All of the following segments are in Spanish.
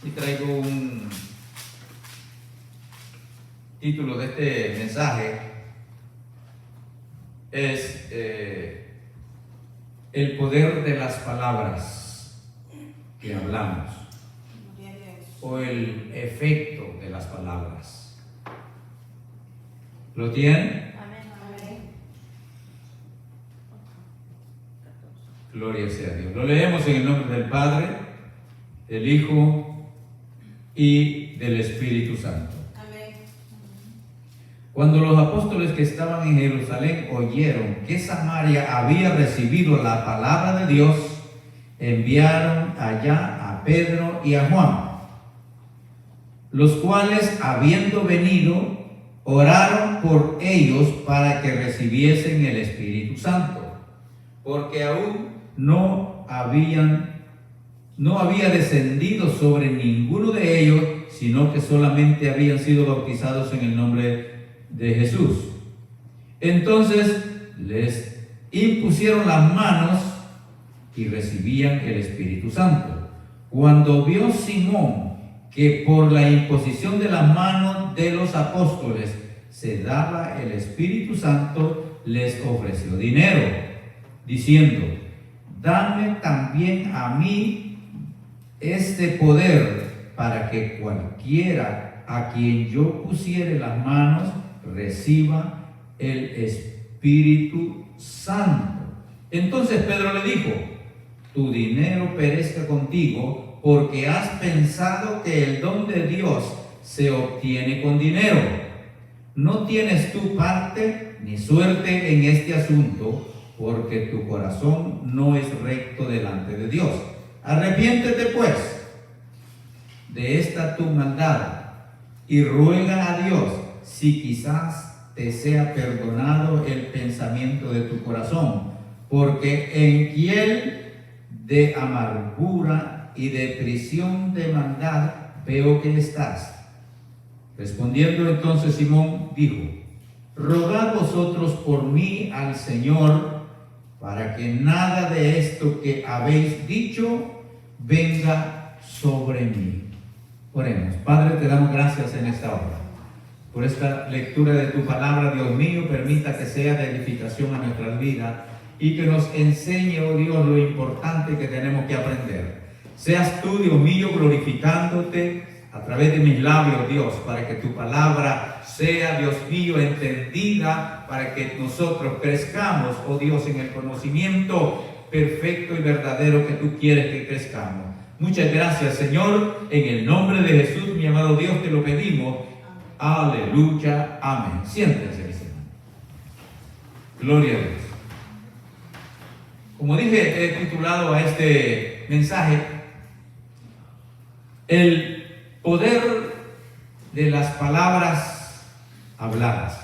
Y traigo un título de este mensaje, es el poder de las palabras que hablamos, o el efecto de las palabras. ¿Lo tienen? Gloria sea a Dios. Lo leemos en el nombre del Padre, del Hijo y del Espíritu Santo. Amén. Cuando los apóstoles que estaban en Jerusalén oyeron que Samaria había recibido la palabra de Dios, enviaron allá a Pedro y a Juan, los cuales, habiendo venido, oraron por ellos para que recibiesen el Espíritu Santo, porque aún no había descendido sobre ninguno de ellos, sino que solamente habían sido bautizados en el nombre de Jesús. Entonces les impusieron las manos y recibían el Espíritu Santo. Cuando vio Simón que por la imposición de las manos de los apóstoles se daba el Espíritu Santo, les ofreció dinero, diciendo: dame también a mí este poder, para que cualquiera a quien yo pusiere las manos reciba el Espíritu Santo. Entonces Pedro le dijo: tu dinero perezca contigo, porque has pensado que el don de Dios se obtiene con dinero. No tienes tu parte ni suerte en este asunto, porque tu corazón no es recto delante de Dios. Arrepiéntete pues de esta tu maldad y ruega a Dios si quizás te sea perdonado el pensamiento de tu corazón, porque en hiel de amargura y de prisión de maldad veo que estás. Respondiendo entonces Simón dijo: rogad vosotros por mí al Señor, para que nada de esto que habéis dicho venga sobre mí. Oremos. Padre, te damos gracias en esta hora por esta lectura de tu palabra. Dios mío, permita que sea de edificación a nuestras vidas y que nos enseñe, oh Dios, lo importante que tenemos que aprender. Seas tú, Dios mío, glorificándote a través de mis labios, Dios, para que tu palabra sea, Dios mío, entendida, para que nosotros crezcamos, oh Dios, en el conocimiento perfecto y verdadero que tú quieres que crezcamos. Muchas gracias, Señor, en el nombre de Jesús, mi amado Dios, te lo pedimos. Aleluya, amén. Siéntense, mis hermanos. Gloria a Dios. Como dije, he titulado a este mensaje el poder de las palabras habladas.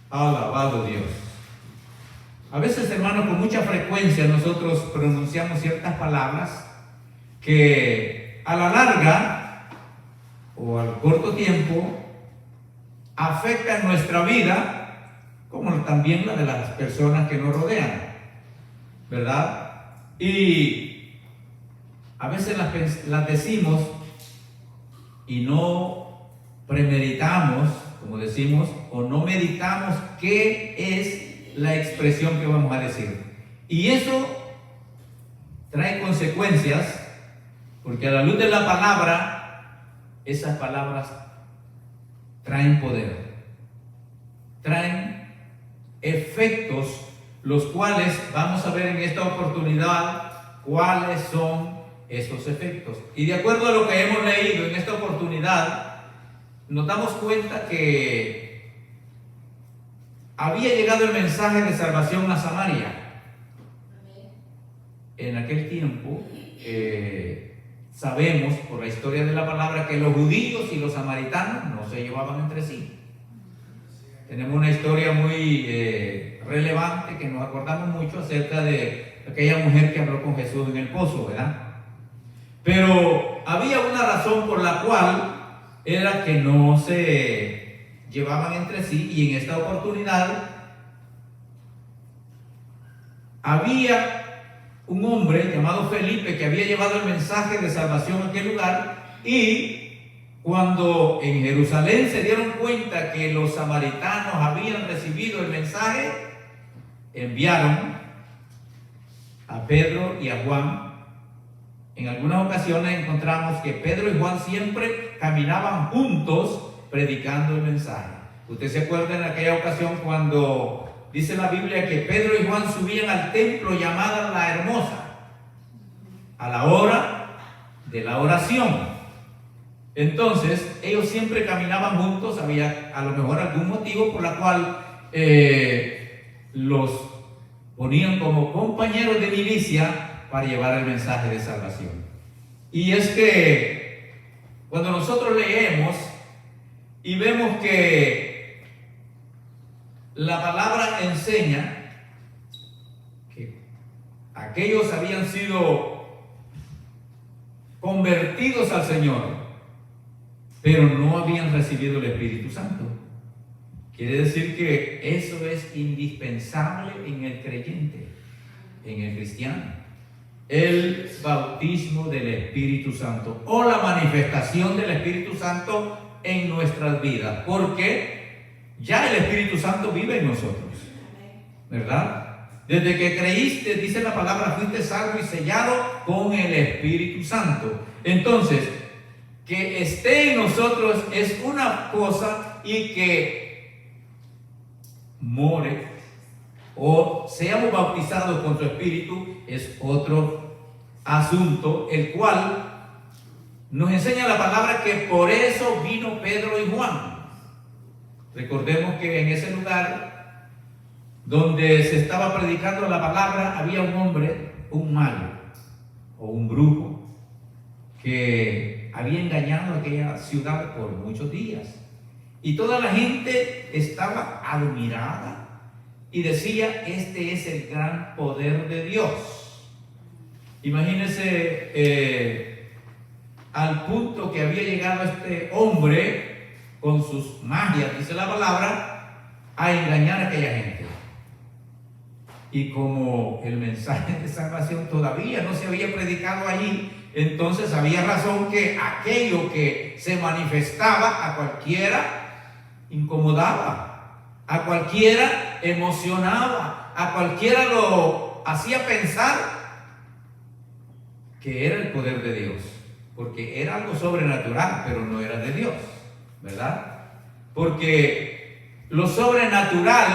Alabado Dios. A veces, hermano, con mucha frecuencia nosotros pronunciamos ciertas palabras que a la larga o al corto tiempo afectan nuestra vida, como también la de las personas que nos rodean, ¿verdad? Y a veces las decimos y no premeditamos, como decimos, o no meditamos qué es la expresión que vamos a decir. Y eso trae consecuencias, porque a la luz de la palabra, esas palabras traen poder, traen efectos, los cuales vamos a ver en esta oportunidad cuáles son esos efectos. Y de acuerdo a lo que hemos leído en esta oportunidad, nos damos cuenta que había llegado el mensaje de salvación a Samaria. En aquel tiempo, sabemos por la historia de la palabra que los judíos y los samaritanos no se llevaban entre sí. Tenemos una historia muy relevante que nos acordamos mucho acerca de aquella mujer que habló con Jesús en el pozo, ¿verdad? Pero había una razón por la cual era que no se llevaban entre sí, y en esta oportunidad había un hombre llamado Felipe que había llevado el mensaje de salvación a aquel lugar, y cuando en Jerusalén se dieron cuenta que los samaritanos habían recibido el mensaje, enviaron a Pedro y a Juan. En algunas ocasiones encontramos que Pedro y Juan siempre caminaban juntos predicando el mensaje. Usted se acuerda en aquella ocasión cuando dice la Biblia que Pedro y Juan subían al templo llamada La Hermosa a la hora de la oración. Entonces ellos siempre caminaban juntos. Había a lo mejor algún motivo por la cual los ponían como compañeros de milicia para llevar el mensaje de salvación. Y es que cuando nosotros leemos y vemos que la palabra enseña que aquellos habían sido convertidos al Señor, pero no habían recibido el Espíritu Santo, quiere decir que eso es indispensable en el creyente, en el cristiano. El bautismo del Espíritu Santo o la manifestación del Espíritu Santo en nuestras vidas, porque ya el Espíritu Santo vive en nosotros, ¿verdad? Desde que creíste, dice la palabra, fuiste salvo y sellado con el Espíritu Santo. Entonces, que esté en nosotros es una cosa, y que more o seamos bautizados con su Espíritu es otro asunto, el cual nos enseña la palabra que por eso vino Pedro y Juan. Recordemos que en ese lugar donde se estaba predicando la palabra había un hombre, un mago o un brujo, que había engañado a aquella ciudad por muchos días, y toda la gente estaba admirada y decía: este es el gran poder de Dios. Imagínense al punto que había llegado este hombre con sus magias, dice la palabra, a engañar a aquella gente. Y como el mensaje de salvación todavía no se había predicado allí, entonces había razón que aquello que se manifestaba a cualquiera incomodaba, a cualquiera emocionaba, a cualquiera lo hacía pensar que era el poder de Dios, porque era algo sobrenatural, pero no era de Dios, ¿verdad? Porque lo sobrenatural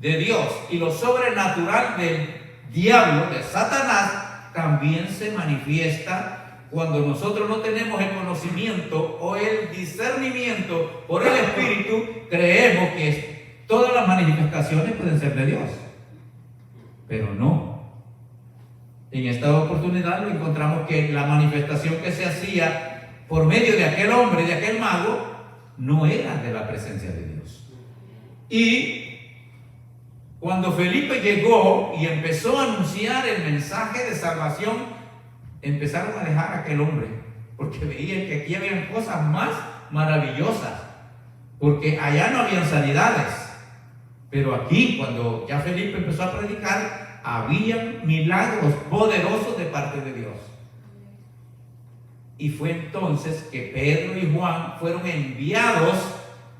de Dios y lo sobrenatural del diablo, de Satanás, también se manifiesta cuando nosotros no tenemos el conocimiento o el discernimiento por el Espíritu. Creemos que todas las manifestaciones pueden ser de Dios, pero no. En esta oportunidad lo encontramos que la manifestación que se hacía por medio de aquel hombre, de aquel mago, no era de la presencia de Dios. Y cuando Felipe llegó y empezó a anunciar el mensaje de salvación, empezaron a dejar a aquel hombre, porque veían que aquí habían cosas más maravillosas, porque allá no habían sanidades, pero aquí, cuando ya Felipe empezó a predicar, habían milagros poderosos de parte de Dios. Y fue entonces que Pedro y Juan fueron enviados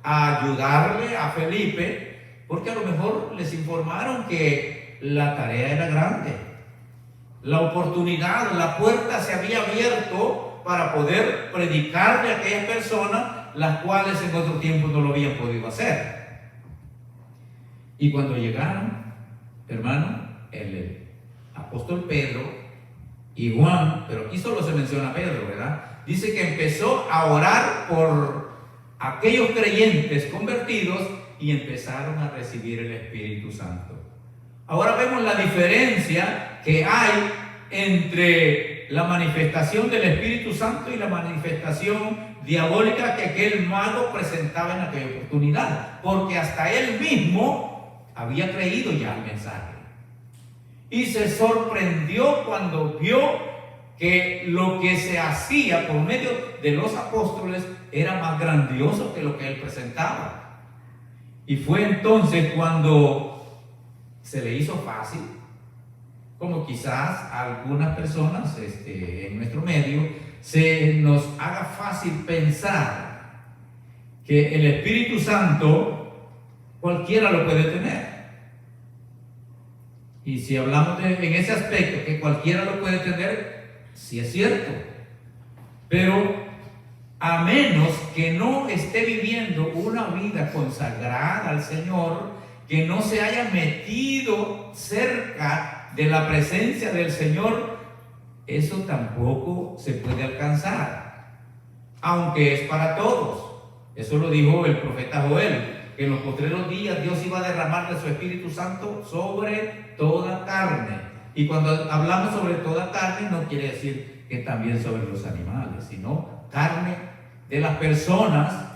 a ayudarle a Felipe, porque a lo mejor les informaron que la tarea era grande, la oportunidad, la puerta se había abierto para poder predicarle a aquellas personas las cuales en otro tiempo no lo habían podido hacer. Y cuando llegaron, hermano, el apóstol Pedro y Juan, pero aquí solo se menciona Pedro, ¿verdad? Dice que empezó a orar por aquellos creyentes convertidos y empezaron a recibir el Espíritu Santo. Ahora vemos la diferencia que hay entre la manifestación del Espíritu Santo y la manifestación diabólica que aquel mago presentaba en aquella oportunidad, porque hasta él mismo había creído ya el mensaje y se sorprendió cuando vio que lo que se hacía por medio de los apóstoles era más grandioso que lo que él presentaba. Y fue entonces cuando se le hizo fácil como quizás a algunas personas en nuestro medio se nos haga fácil pensar que el Espíritu Santo cualquiera lo puede tener. Y si hablamos en ese aspecto, que cualquiera lo puede tener, sí es cierto. Pero a menos que no esté viviendo una vida consagrada al Señor, que no se haya metido cerca de la presencia del Señor, eso tampoco se puede alcanzar, aunque es para todos. Eso lo dijo el profeta Joel, que en los postreros días Dios iba a derramar de su Espíritu Santo sobre toda carne. Y cuando hablamos sobre toda carne, no quiere decir que también sobre los animales, sino carne de las personas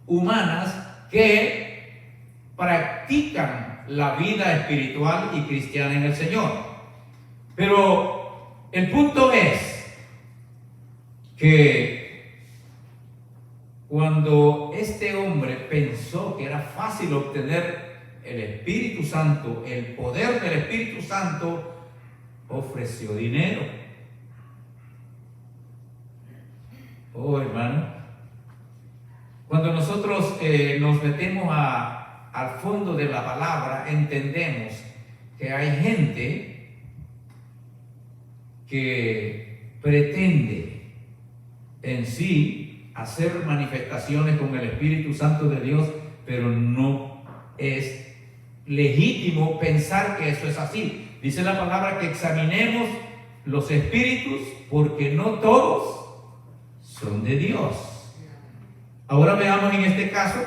humanas que practican la vida espiritual y cristiana en el Señor. Pero el punto es que cuando este hombre pensó que era fácil obtener el Espíritu Santo, el poder del Espíritu Santo, ofreció dinero. Oh, hermano, cuando nosotros nos metemos al fondo de la palabra, entendemos que hay gente que pretende en sí hacer manifestaciones con el Espíritu Santo de Dios, pero no es legítimo pensar que eso es así. Dice la palabra que examinemos los espíritus, porque no todos son de Dios. Ahora veamos en este caso,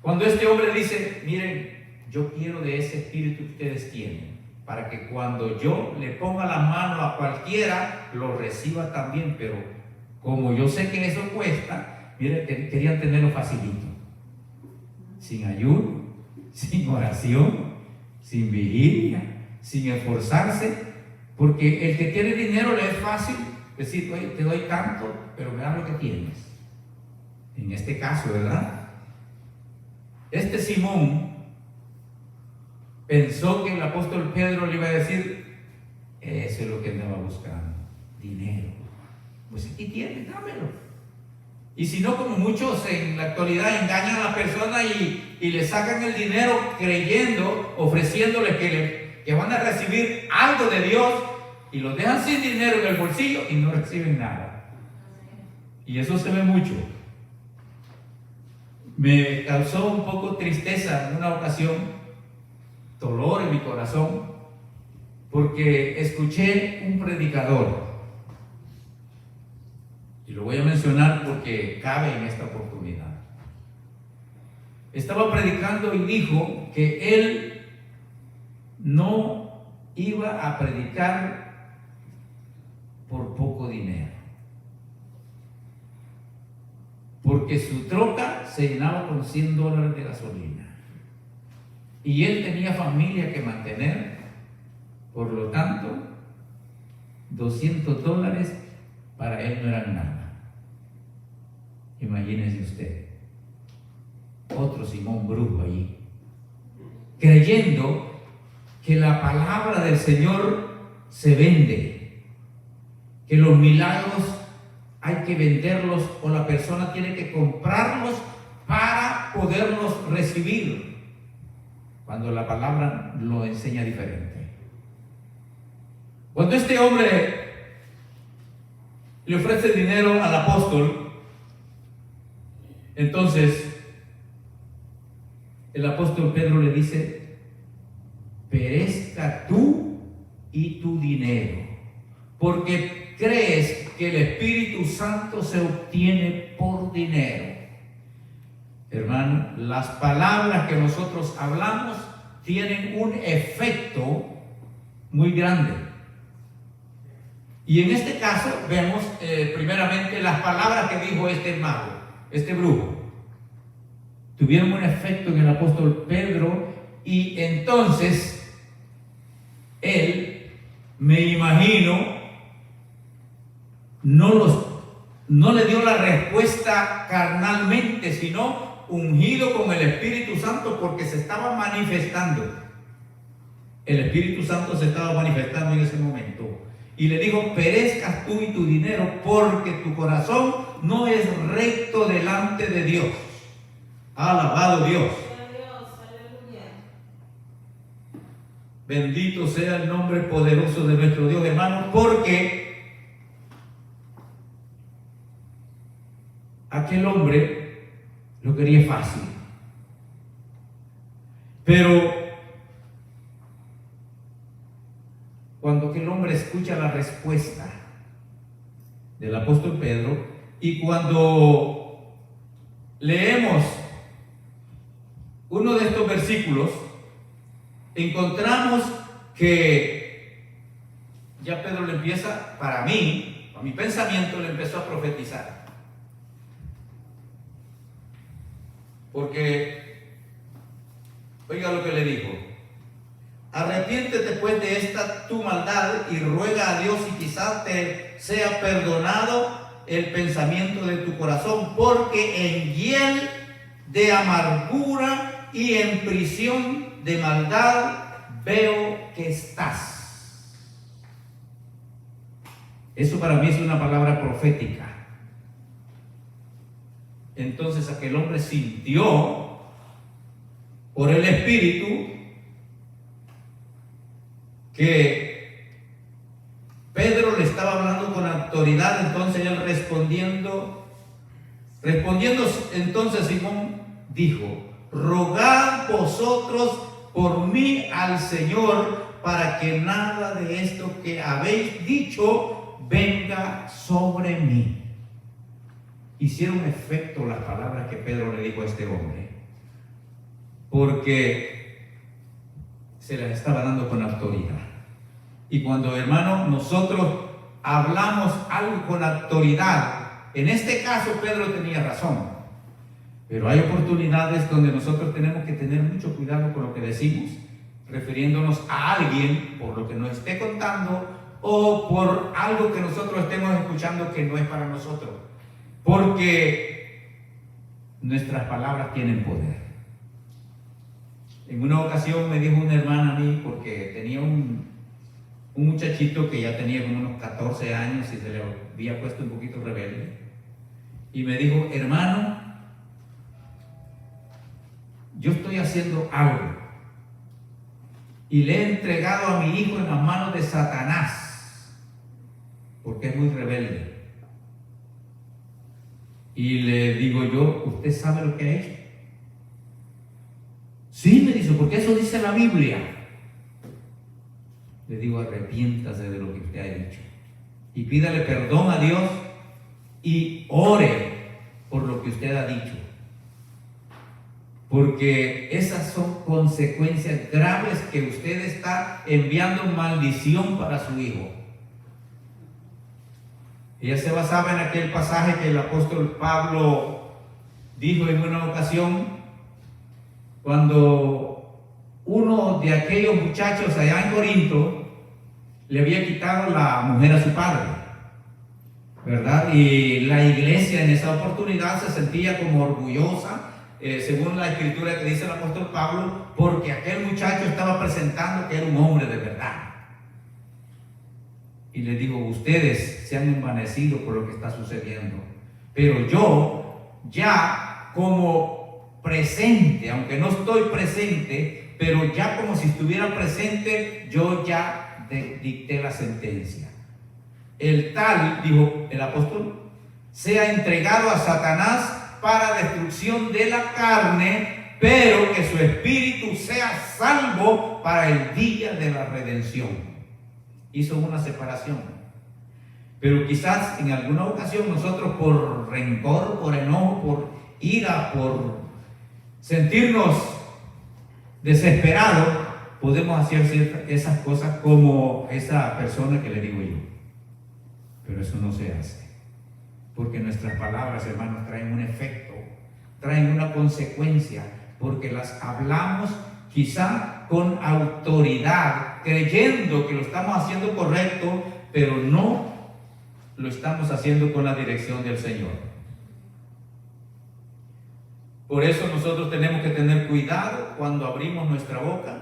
cuando este hombre dice: miren, yo quiero de ese espíritu que ustedes tienen, para que cuando yo le ponga la mano a cualquiera, lo reciba también. Pero como yo sé que eso cuesta, miren, querían tenerlo facilito, sin ayuno, sin oración, sin vigilia, sin esforzarse, porque el que tiene dinero le es fácil decir: oye, te doy tanto, pero me da lo que tienes. En este caso, ¿verdad? Este Simón pensó que el apóstol Pedro le iba a decir: eso es lo que andaba buscando, dinero. Pues aquí tienes, dámelo. Y si no, como muchos en la actualidad engañan a la persona y le sacan el dinero creyendo, ofreciéndole que van a recibir algo de Dios, y los dejan sin dinero en el bolsillo y no reciben nada. Y eso se ve mucho. Me causó un poco tristeza en una ocasión, dolor en mi corazón, porque escuché un predicador, y lo voy a mencionar porque cabe en esta oportunidad. Estaba predicando y dijo que él no iba a predicar por poco dinero, porque su troca se llenaba con $100 de gasolina y él tenía familia que mantener. Por lo tanto, $200 para él no eran nada. Imagínense usted, otro Simón brujo allí, creyendo que la palabra del Señor se vende, que los milagros hay que venderlos, o la persona tiene que comprarlos para poderlos recibir, cuando la palabra lo enseña diferente. Cuando este hombre le ofrece dinero al apóstol, entonces el apóstol Pedro le dice: perezca tú y tu dinero, porque crees que el Espíritu Santo se obtiene por dinero. Hermano, las palabras que nosotros hablamos tienen un efecto muy grande. Y en este caso vemos primeramente las palabras que dijo este mago, este brujo, tuvieron un efecto en el apóstol Pedro, y entonces él, me imagino, no le dio la respuesta carnalmente, sino ungido con el Espíritu Santo, porque se estaba manifestando El Espíritu Santo se estaba manifestando en ese momento. Y le dijo: perezcas tú y tu dinero, porque tu corazón no es recto delante de Dios. Alabado Dios. Bendito sea el nombre poderoso de nuestro Dios, hermano, porque aquel hombre lo quería fácil. Pero cuando aquel hombre escucha la respuesta del apóstol Pedro, y cuando leemos uno de estos versículos, encontramos que ya Pedro le empieza, para mí, a mi pensamiento, le empezó a profetizar. Porque, oiga lo que le dijo: arrepiéntete pues de esta tu maldad y ruega a Dios y quizás te sea perdonado el pensamiento de tu corazón, porque en hiel de amargura y en prisión de maldad veo que estás. Eso para mí es una palabra profética. Entonces aquel hombre sintió por el Espíritu que Pedro le estaba hablando con autoridad. Entonces él respondiendo entonces Simón dijo: rogad vosotros por mí al Señor, para que nada de esto que habéis dicho venga sobre mí. Hicieron efecto las palabras que Pedro le dijo a este hombre, porque se las estaba dando con autoridad. Y cuando, hermano, nosotros hablamos algo con autoridad, en este caso Pedro tenía razón, pero hay oportunidades donde nosotros tenemos que tener mucho cuidado con lo que decimos, refiriéndonos a alguien por lo que nos esté contando o por algo que nosotros estemos escuchando que no es para nosotros, porque nuestras palabras tienen poder. En una ocasión me dijo una hermana a mí, porque tenía un muchachito que ya tenía como unos 14 años y se le había puesto un poquito rebelde, y me dijo: hermano, yo estoy haciendo algo y le he entregado a mi hijo en las manos de Satanás porque es muy rebelde. Y le digo yo: ¿usted sabe lo que ha hecho? Sí, me dice, porque eso dice la Biblia. Le digo: arrepiéntase de lo que usted ha dicho y pídale perdón a Dios y ore por lo que usted ha dicho, porque esas son consecuencias graves que usted está enviando maldición para su hijo. Ella se basaba en aquel pasaje que el apóstol Pablo dijo en una ocasión, cuando uno de aquellos muchachos allá en Corinto le había quitado la mujer a su padre, ¿verdad? Y la iglesia en esa oportunidad se sentía como orgullosa, según la escritura que dice el apóstol Pablo, porque aquel muchacho estaba presentando que era un hombre de verdad. Y les digo: ustedes se han envanecido por lo que está sucediendo, pero yo ya como presente, aunque no estoy presente, pero ya como si estuviera presente, yo ya dicté la sentencia. El tal, dijo el apóstol, sea entregado a Satanás para destrucción de la carne, pero que su espíritu sea salvo para el día de la redención. Hizo una separación. Pero quizás en alguna ocasión nosotros, por rencor, por enojo, por ira, por sentirnos desesperados, podemos hacer esas cosas como esa persona que le digo yo. Pero eso no se hace, porque nuestras palabras, hermanos, traen un efecto, traen una consecuencia, porque las hablamos quizá con autoridad, creyendo que lo estamos haciendo correcto, pero no lo estamos haciendo con la dirección del Señor. Por eso nosotros tenemos que tener cuidado cuando abrimos nuestra boca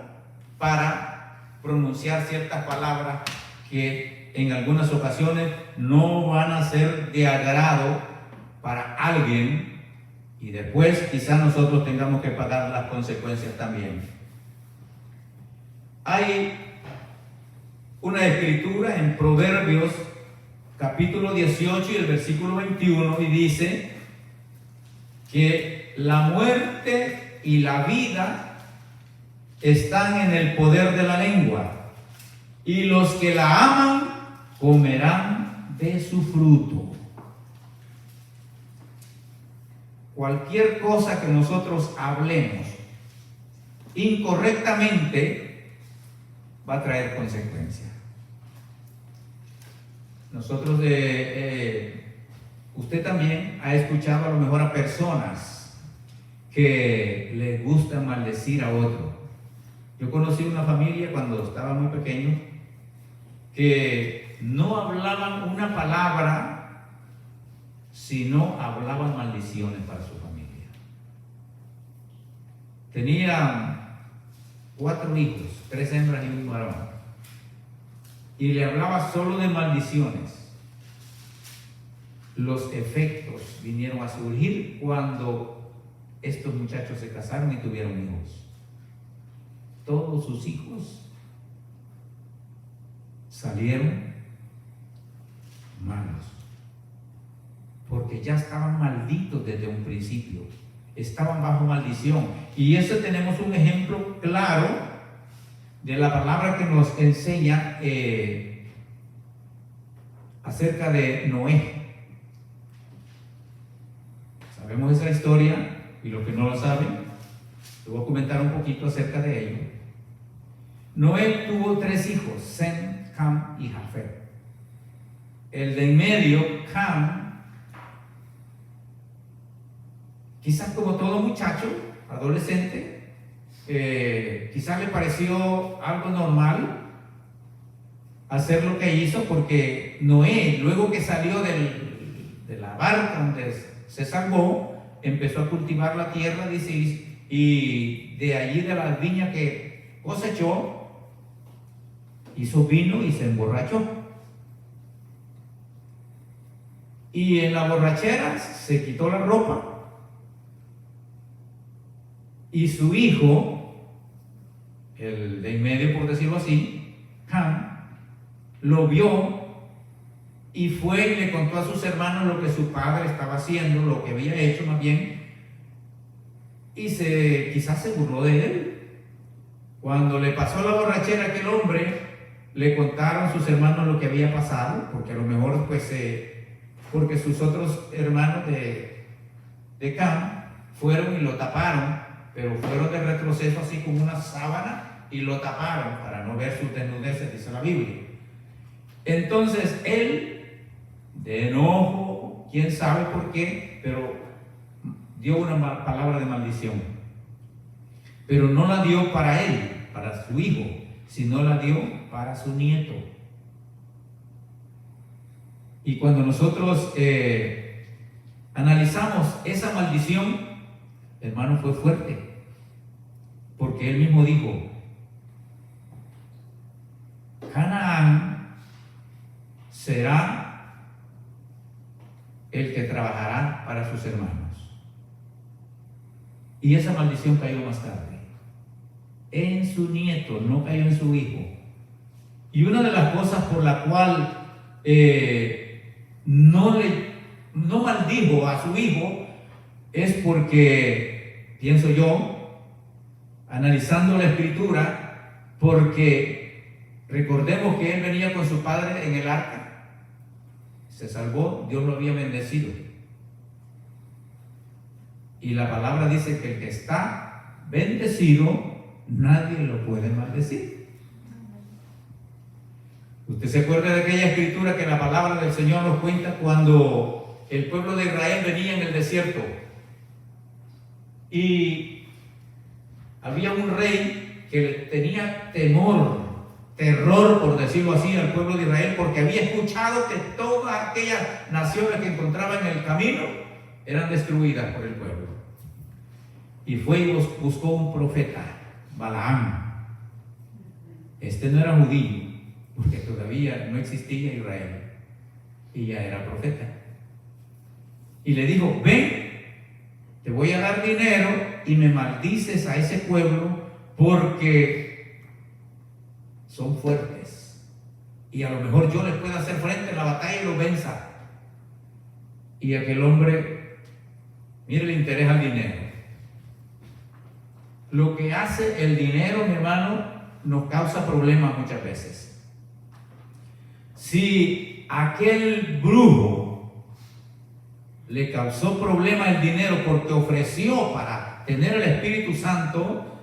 para pronunciar ciertas palabras que en algunas ocasiones no van a ser de agrado para alguien y después quizás nosotros tengamos que pagar las consecuencias también. Hay una escritura en Proverbios capítulo 18 y el versículo 21 y dice que la muerte y la vida están en el poder de la lengua y los que la aman comerán de su fruto. Cualquier cosa que nosotros hablemos incorrectamente va a traer consecuencias. Nosotros, usted también ha escuchado a lo mejor a personas que les gusta maldecir a otro. Yo conocí una familia cuando estaba muy pequeño que no hablaban una palabra, sino hablaban maldiciones para su familia. Tenían 4 hijos, 3 hembras y un varón, y le hablaba solo de maldiciones. Los efectos vinieron a surgir cuando estos muchachos se casaron y tuvieron hijos. Todos sus hijos salieron malos, porque ya estaban malditos desde un principio, estaban bajo maldición. Y eso tenemos un ejemplo claro de la palabra que nos enseña acerca de Noé. Sabemos esa historia y los que no lo saben, les voy a comentar un poquito acerca de ello. Noé tuvo 3 hijos, Sem, Cam y Jafet. El de en medio, Cam, quizás como todo muchacho, adolescente, quizás le pareció algo normal hacer lo que hizo, porque Noé, luego que salió de la barca donde se salvó, empezó a cultivar la tierra, dice, y de allí de las viñas que cosechó, hizo vino y se emborrachó. Y en la borrachera se quitó la ropa. Y su hijo, el de en medio por decirlo así, Cam, lo vio y fue y le contó a sus hermanos lo que su padre estaba haciendo, lo que había hecho más bien, y quizás se burló de él. Cuando le pasó la borrachera a aquel hombre, le contaron sus hermanos lo que había pasado, porque a lo mejor porque sus otros hermanos de Cam fueron y lo taparon, pero fueron de retroceso así como una sábana y lo taparon para no ver sus desnudeces, dice la Biblia. Entonces él, de enojo, quién sabe por qué, pero dio una palabra de maldición, pero no la dio para él, para su hijo, sino la dio para su nieto. Y cuando nosotros analizamos esa maldición, hermano, fue fuerte, porque él mismo dijo: Canaán será el que trabajará para sus hermanos. Y esa maldición cayó más tarde en su nieto, no cayó en su hijo. Y una de las cosas por la cual no maldijo a su hijo es porque, pienso yo, analizando la escritura, porque recordemos que él venía con su padre en el arca, se salvó, Dios lo había bendecido, y la palabra dice que el que está bendecido nadie lo puede maldecir. Usted se acuerda de aquella escritura que la palabra del Señor nos cuenta cuando el pueblo de Israel venía en el desierto y había un rey que tenía terror, por decirlo así, al pueblo de Israel, porque había escuchado que todas aquellas naciones que encontraba en el camino eran destruidas por el pueblo. Y fue y buscó un profeta, Balaam. Este no era judío, porque todavía no existía Israel, y ya era profeta. Y le dijo: ven, te voy a dar dinero y me maldices a ese pueblo porque son fuertes. Y a lo mejor yo les puedo hacer frente en la batalla y los venza. Y aquel hombre, mire el interés al dinero. Lo que hace el dinero, mi hermano, nos causa problemas muchas veces. Si aquel brujo le causó problema el dinero porque ofreció para tener el Espíritu Santo,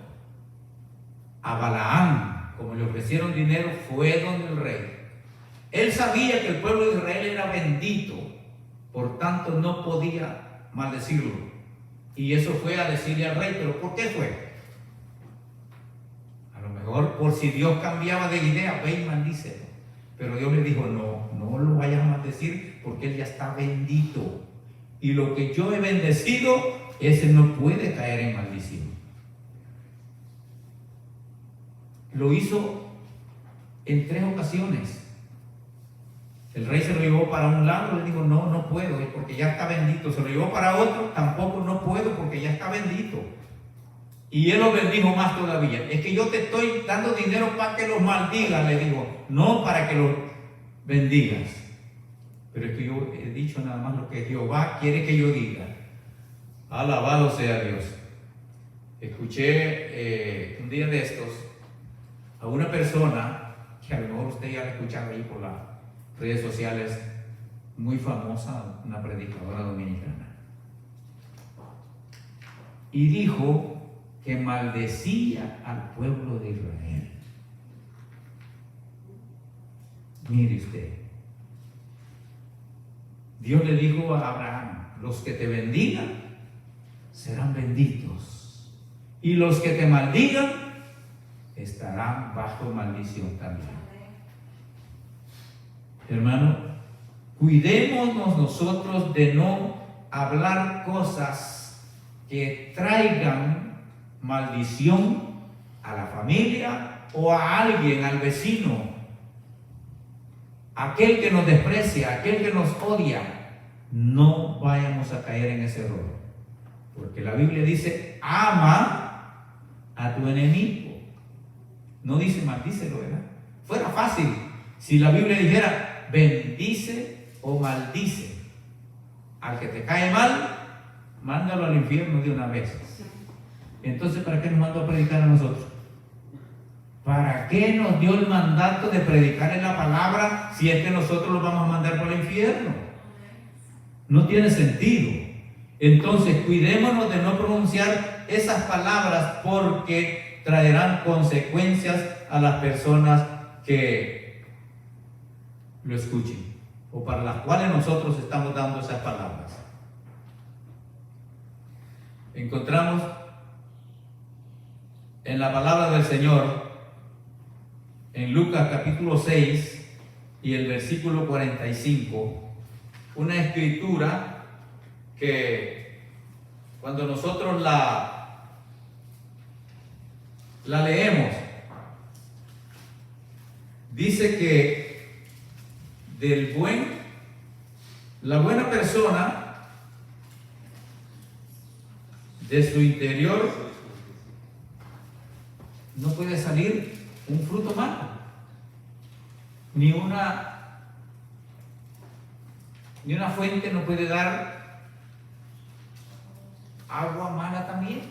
a Balaam, como le ofrecieron dinero, fue donde el rey. Él sabía que el pueblo de Israel era bendito, por tanto no podía maldecirlo. Y eso fue a decirle al rey. ¿Pero por qué fue? A lo mejor por si Dios cambiaba de idea: ve y maldícelo. Pero Dios le dijo: no lo vayas a maldecir, porque él ya está bendito. Y lo que yo he bendecido, ese no puede caer en maldición. Lo hizo en 3 ocasiones. El rey se lo llevó para un lado, le dijo: no puedo, porque ya está bendito. Se lo llevó para otro: tampoco no puedo, porque ya está bendito. Y él lo bendijo más todavía. Es que yo te estoy dando dinero para que los maldigas, le dijo, no para que los bendigas. Pero es que yo he dicho nada más lo que Jehová quiere que yo diga. Alabado sea Dios. Escuché un día de estos a una persona que a lo mejor usted ya la ha escuchado ahí por las redes sociales, muy famosa, una predicadora dominicana, y dijo que maldecía al pueblo de Israel. Mire usted, Dios le dijo a Abraham: los que te bendigan serán benditos, y los que te maldigan estarán bajo maldición también. Hermano, cuidémonos nosotros de no hablar cosas que traigan maldición a la familia o a alguien, al vecino, aquel que nos desprecia, aquel que nos odia. No vayamos a caer en ese error, porque la Biblia dice: ama a tu enemigo. No dice maldícelo, ¿verdad? Fuera fácil si la Biblia dijera: bendice o maldice al que te cae mal, mándalo al infierno de una vez. Entonces, ¿para qué nos mandó a predicar a nosotros? ¿Para qué nos dio el mandato de predicar en la palabra si es que nosotros lo vamos a mandar por el infierno? No tiene sentido. Entonces, cuidémonos de no pronunciar esas palabras, porque traerán consecuencias a las personas que lo escuchen, o para las cuales nosotros estamos dando esas palabras. Encontramos en la palabra del Señor, en Lucas capítulo 6 y el versículo 45, una escritura que cuando nosotros la leemos, dice que la buena persona, de su interior no puede salir un fruto malo, ni una fuente no puede dar agua mala también.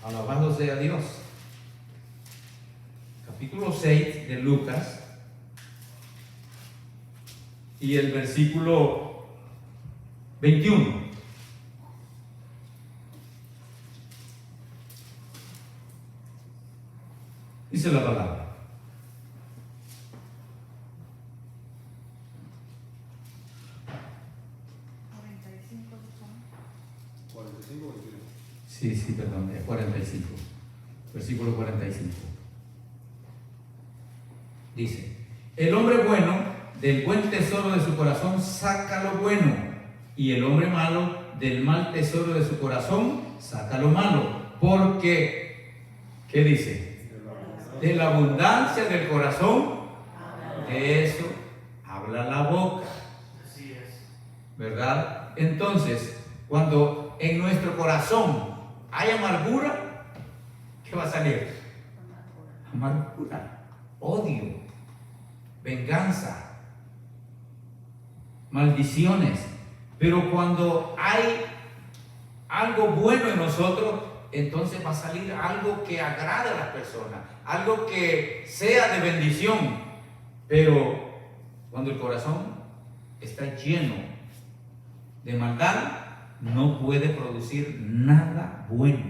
Alabado sea Dios. Capítulo 6 de Lucas y el versículo 21. Dice la palabra: Sí, perdón, es 45. Versículo 45. Dice: el hombre bueno del buen tesoro de su corazón saca lo bueno, y el hombre malo del mal tesoro de su corazón saca lo malo. Porque ¿Qué dice? De la abundancia del corazón, de eso habla la boca. ¿Verdad? Entonces, cuando en nuestro corazón hay amargura, ¿qué va a salir? Amargura, odio, venganza, maldiciones. Pero cuando hay algo bueno en nosotros, entonces va a salir algo que agrade a las personas, algo que sea de bendición. Pero cuando el corazón está lleno de maldad, no puede producir nada bueno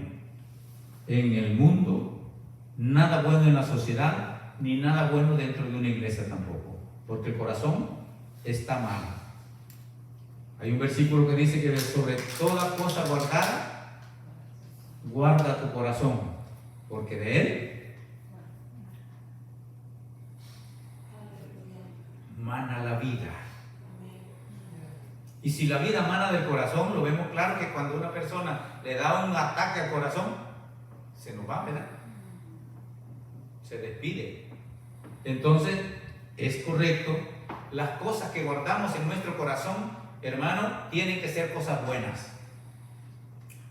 en el mundo, nada bueno en la sociedad, ni nada bueno dentro de una iglesia tampoco, porque el corazón está mal. Hay un versículo que dice que sobre toda cosa guardada, guarda tu corazón, porque de él mana la vida. Y si la vida mana del corazón, lo vemos claro que cuando una persona le da un ataque al corazón, se nos va, ¿verdad? Se despide. Entonces, es correcto, las cosas que guardamos en nuestro corazón, hermano, tienen que ser cosas buenas.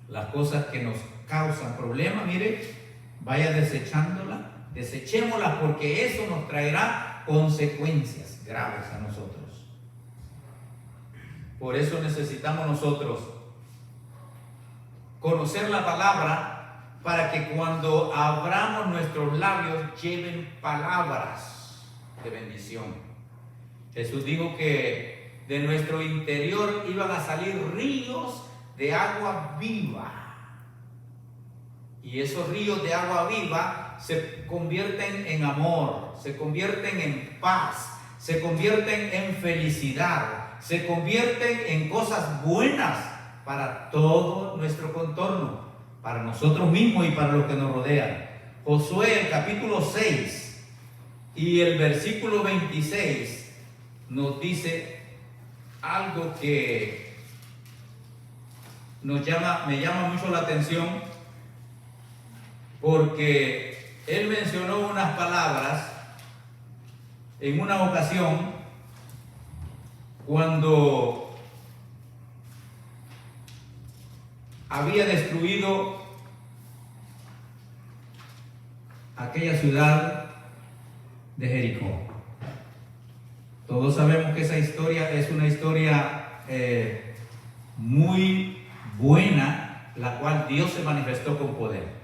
Las cosas que nos causan problemas, mire, vaya desechémoslas, porque eso nos traerá consecuencias graves a nosotros. Por eso necesitamos nosotros conocer la palabra, para que cuando abramos nuestros labios lleven palabras de bendición. Jesús dijo que de nuestro interior iban a salir ríos de agua viva. Y esos ríos de agua viva se convierten en amor, se convierten en paz, se convierten en felicidad, se convierten en cosas buenas para todo nuestro contorno, para nosotros mismos y para los que nos rodean. Josué, el capítulo 6 y el versículo 26 nos dice algo que me llama mucho la atención, porque él mencionó unas palabras en una ocasión cuando había destruido aquella ciudad de Jericó. Todos sabemos que esa historia es una historia muy buena, la cual Dios se manifestó con poder.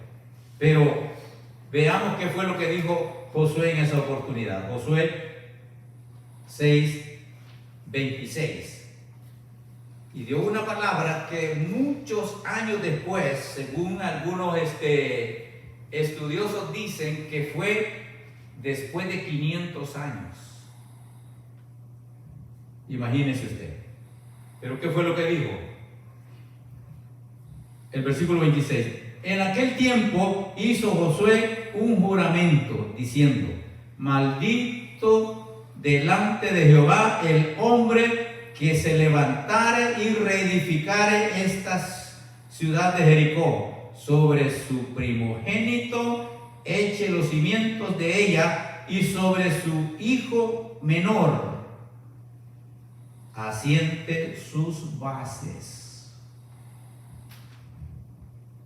Pero veamos qué fue lo que dijo Josué en esa oportunidad. Josué 6:26. Y dio una palabra que muchos años después, según algunos estudiosos dicen que fue después de 500 años. Imagínese usted. Pero ¿qué fue lo que dijo? El versículo 26. En aquel tiempo hizo Josué un juramento diciendo: maldito delante de Jehová el hombre que se levantare y reedificare esta ciudad de Jericó. Sobre su primogénito eche los cimientos de ella, y sobre su hijo menor asiente sus bases.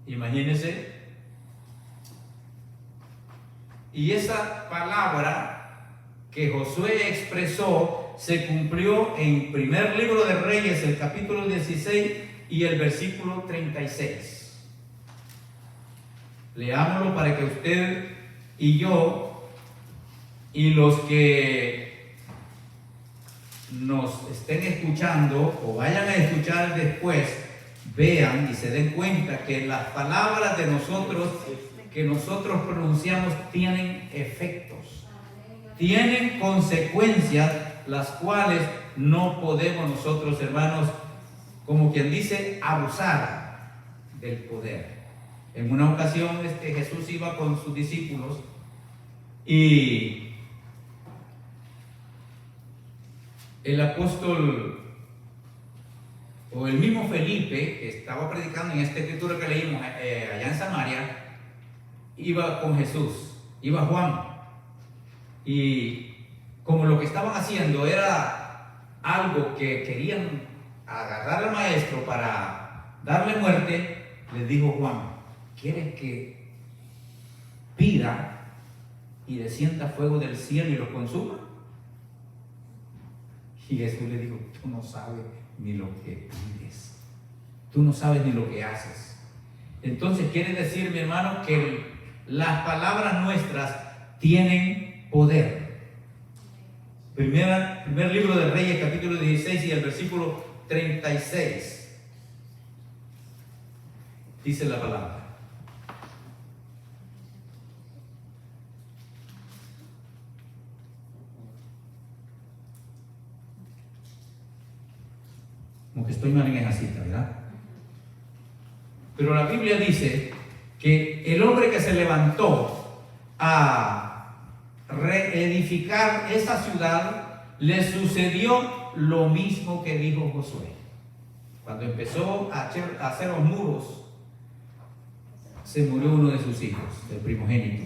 Imagínense. Y esa palabra que Josué expresó se cumplió en primer libro de Reyes, el capítulo 16 y el versículo 36. Leámoslo para que usted y yo y los que nos estén escuchando o vayan a escuchar después vean y se den cuenta que las palabras de nosotros que nosotros pronunciamos tienen efectos, tienen consecuencias, las cuales no podemos nosotros, hermanos, como quien dice, abusar del poder. En una ocasión Jesús iba con sus discípulos y el apóstol o el mismo Felipe, que estaba predicando en esta escritura que leímos allá en Samaria, iba con Jesús, iba Juan, y como lo que estaban haciendo era algo que querían agarrar al maestro para darle muerte, les dijo Juan: ¿quieres que pida y descienda fuego del cielo y lo consuma? Y Jesús le dijo: tú no sabes ni lo que pides, tú no sabes ni lo que haces. Entonces quiere decir, mi hermano, que las palabras nuestras tienen poder. Primer libro de Reyes, capítulo 16 y el versículo 36. Dice la palabra: como que estoy mal en esa cita, ¿verdad? Pero la Biblia dice que el hombre que se levantó a reedificar esa ciudad, le sucedió lo mismo que dijo Josué. Cuando empezó a hacer los muros, se murió uno de sus hijos, el primogénito.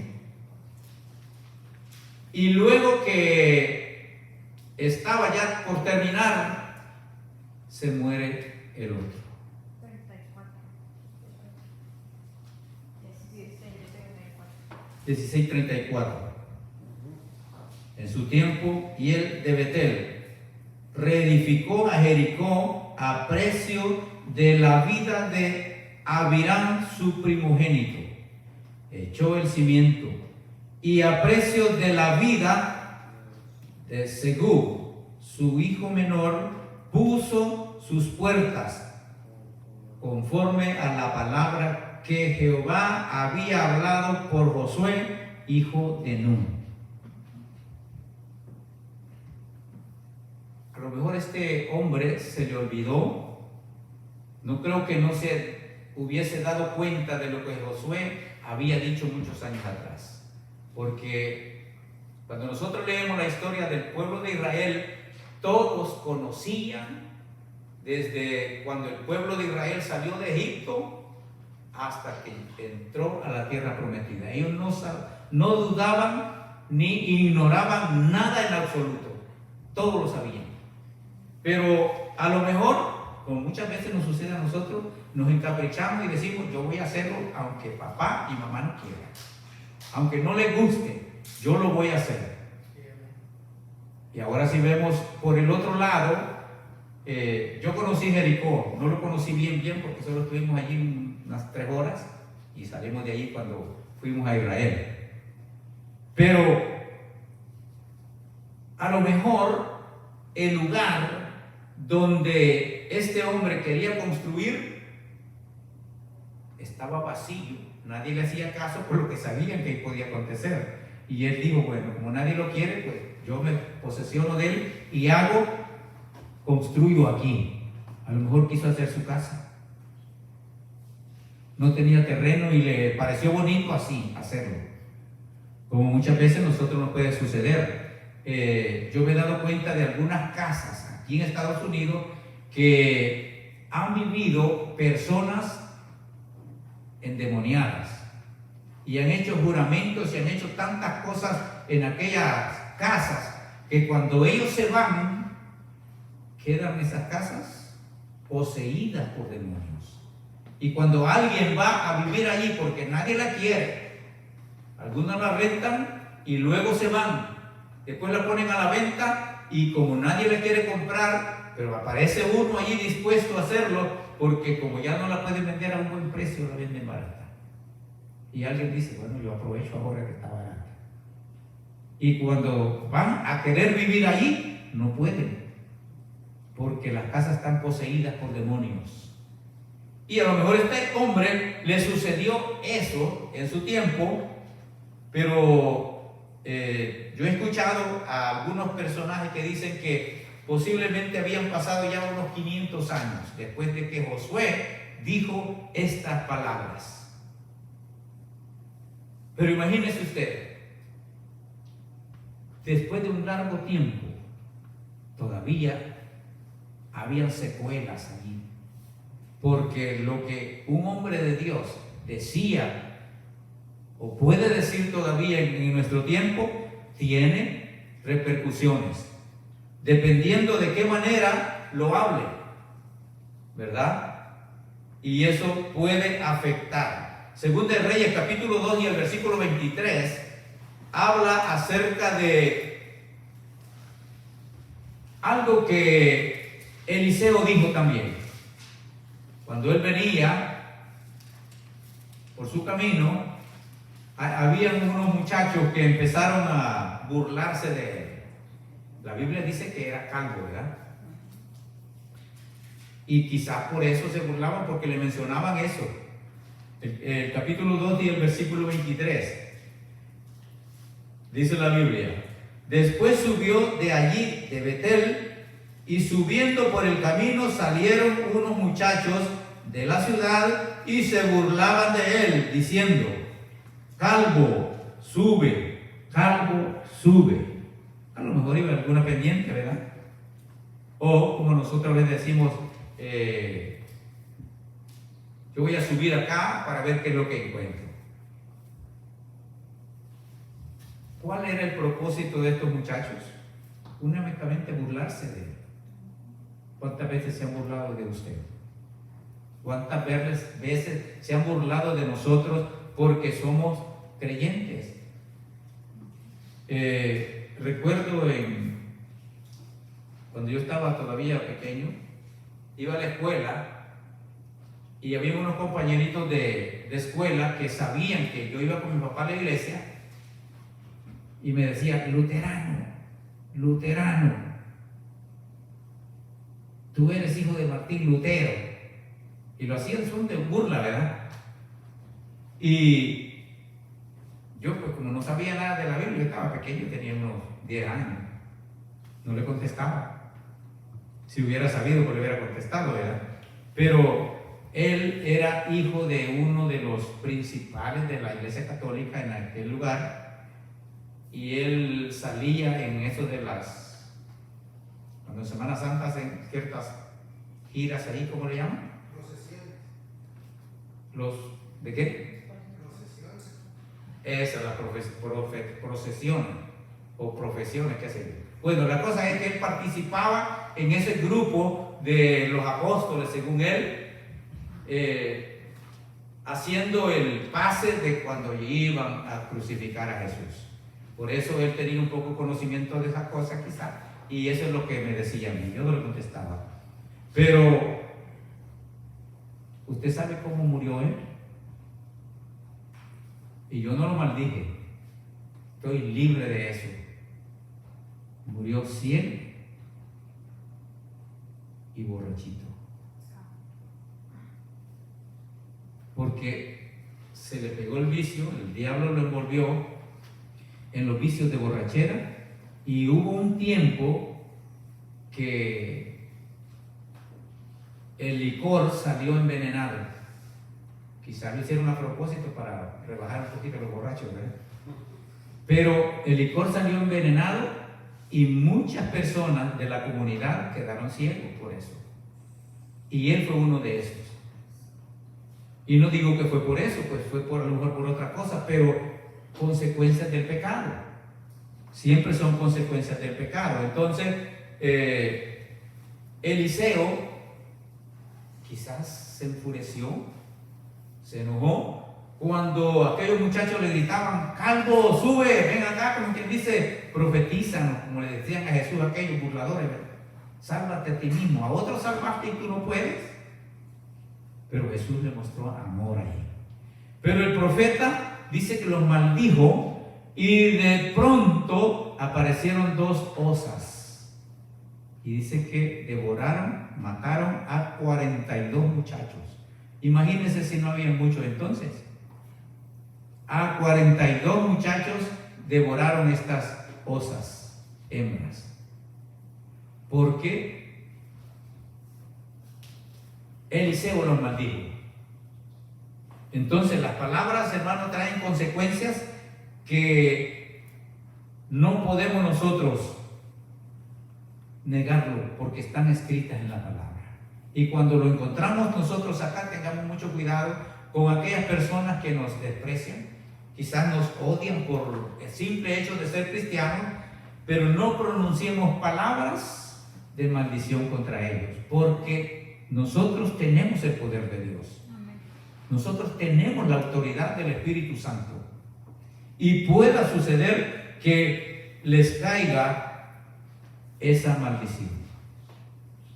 Y luego que estaba ya por terminar, se muere el otro. 16:34. En su tiempo, y él de Betel reedificó a Jericó a precio de la vida de Abirán su primogénito. Echó el cimiento, y a precio de la vida de Segub su hijo menor puso sus puertas, conforme a la palabra que Jehová había hablado por Josué, hijo de Nun. A lo mejor este hombre se le olvidó. No creo que no se hubiese dado cuenta de lo que Josué había dicho muchos años atrás. Porque cuando nosotros leemos la historia del pueblo de Israel, todos conocían, desde cuando el pueblo de Israel salió de Egipto hasta que entró a la tierra prometida. Ellos no dudaban ni ignoraban nada en absoluto. Todos lo sabían. Pero a lo mejor, como muchas veces nos sucede a nosotros, nos encaprichamos y decimos: yo voy a hacerlo aunque papá y mamá no quieran. Aunque no les guste, yo lo voy a hacer. Y ahora si vemos por el otro lado, yo conocí Jericó, no lo conocí bien porque solo estuvimos allí unas 3 horas y salimos de allí cuando fuimos a Israel. Pero a lo mejor el lugar donde este hombre quería construir estaba vacío, nadie le hacía caso por lo que sabían que podía acontecer. Y él dijo: bueno, como nadie lo quiere, pues yo me posesiono de él y construyo aquí. A lo mejor quiso hacer su casa. No tenía terreno y le pareció bonito así hacerlo. Como muchas veces nosotros nos puede suceder. Yo me he dado cuenta de algunas casas aquí en Estados Unidos que han vivido personas endemoniadas y han hecho juramentos y han hecho tantas cosas en aquellas casas que cuando ellos se van, quedan esas casas poseídas por demonios. Y cuando alguien va a vivir allí porque nadie la quiere, algunos la rentan y luego se van, después la ponen a la venta y como nadie la quiere comprar, pero aparece uno allí dispuesto a hacerlo, porque como ya no la pueden vender a un buen precio, la venden barata. Y alguien dice: bueno, yo aprovecho ahora que está barata. Y cuando van a querer vivir allí, no pueden, porque las casas están poseídas por demonios. Y a lo mejor a este hombre le sucedió eso en su tiempo, pero yo he escuchado a algunos personajes que dicen que posiblemente habían pasado ya unos 500 años después de que Josué dijo estas palabras. Pero imagínese usted, después de un largo tiempo, todavía habían secuelas allí. Porque lo que un hombre de Dios decía o puede decir todavía en nuestro tiempo, tiene repercusiones, dependiendo de qué manera lo hable, ¿verdad? Y eso puede afectar. Según de Reyes, capítulo 2 y el versículo 23, habla acerca de algo que Eliseo dijo también. Cuando él venía por su camino, había unos muchachos que empezaron a burlarse de él. La Biblia dice que era calvo, ¿verdad? Y quizás por eso se burlaban, porque le mencionaban eso. El capítulo 2 y el versículo 23. Dice la Biblia: después subió de allí, de Betel, y subiendo por el camino salieron unos muchachos de la ciudad y se burlaban de él, diciendo: calvo, sube, calvo, sube. A lo mejor iba alguna pendiente, ¿verdad? O como nosotros les decimos, yo voy a subir acá para ver qué es lo que encuentro. ¿Cuál era el propósito de estos muchachos? Únicamente burlarse de él. ¿Cuántas veces se han burlado de usted? ¿Cuántas veces se han burlado de nosotros porque somos creyentes? Recuerdo cuando yo estaba todavía pequeño, iba a la escuela y había unos compañeritos de escuela que sabían que yo iba con mi papá a la iglesia y me decían: luterano, luterano, tú eres hijo de Martín Lutero. Y lo hacían son de burla, ¿verdad? Y yo, pues como no sabía nada de la Biblia, yo estaba pequeño, tenía unos 10 años, no le contestaba. Si hubiera sabido, pues le hubiera contestado, ¿verdad? Pero él era hijo de uno de los principales de la iglesia católica en aquel lugar, y él salía en eso de cuando en Semana Santa hacen ciertas giras ahí, ¿cómo le llaman? ¿De qué? Procesiones. Esa es la procesión o profesiones, qué sé yo. Bueno, la cosa es que él participaba en ese grupo de los apóstoles, según él, haciendo el pase de cuando iban a crucificar a Jesús. Por eso él tenía un poco conocimiento de esas cosas quizás, y eso es lo que me decía a mí. Yo no le contestaba. Pero ¿usted sabe cómo murió él? Y yo no lo maldije. Estoy libre de eso. Murió ciego y borrachito. Porque se le pegó el vicio, el diablo lo envolvió en los vicios de borrachera, y hubo un tiempo que el licor salió envenenado. Quizás lo hicieron a propósito para rebajar un poquito los borrachos, ¿verdad? Pero el licor salió envenenado y muchas personas de la comunidad quedaron ciegos por eso. Y él fue uno de esos. Y no digo que fue por eso, pues fue a lo mejor por otra cosa, pero consecuencias del pecado. Siempre son consecuencias del pecado. Entonces, Eliseo quizás se enfureció, se enojó cuando aquellos muchachos le gritaban: calvo, sube, ven acá, como quien dice, profetizan, como le decían a Jesús aquellos burladores, ¿verdad? Sálvate a ti mismo, a otros salvaste y tú no puedes. Pero Jesús le mostró amor ahí. Pero el profeta dice que los maldijo, y de pronto aparecieron 2 osas. Y dice que mataron a 42 muchachos. Imagínense si no había muchos entonces. A 42 muchachos devoraron estas osas hembras. Porque Eliseo los maldijo. Entonces las palabras, hermanos, traen consecuencias que no podemos nosotros negarlo, porque están escritas en la palabra. Y cuando lo encontramos nosotros acá, tengamos mucho cuidado con aquellas personas que nos desprecian, quizás nos odian por el simple hecho de ser cristianos, pero no pronunciemos palabras de maldición contra ellos, porque nosotros tenemos el poder de Dios. Nosotros tenemos la autoridad del Espíritu Santo. Y pueda suceder que les caiga esa maldición.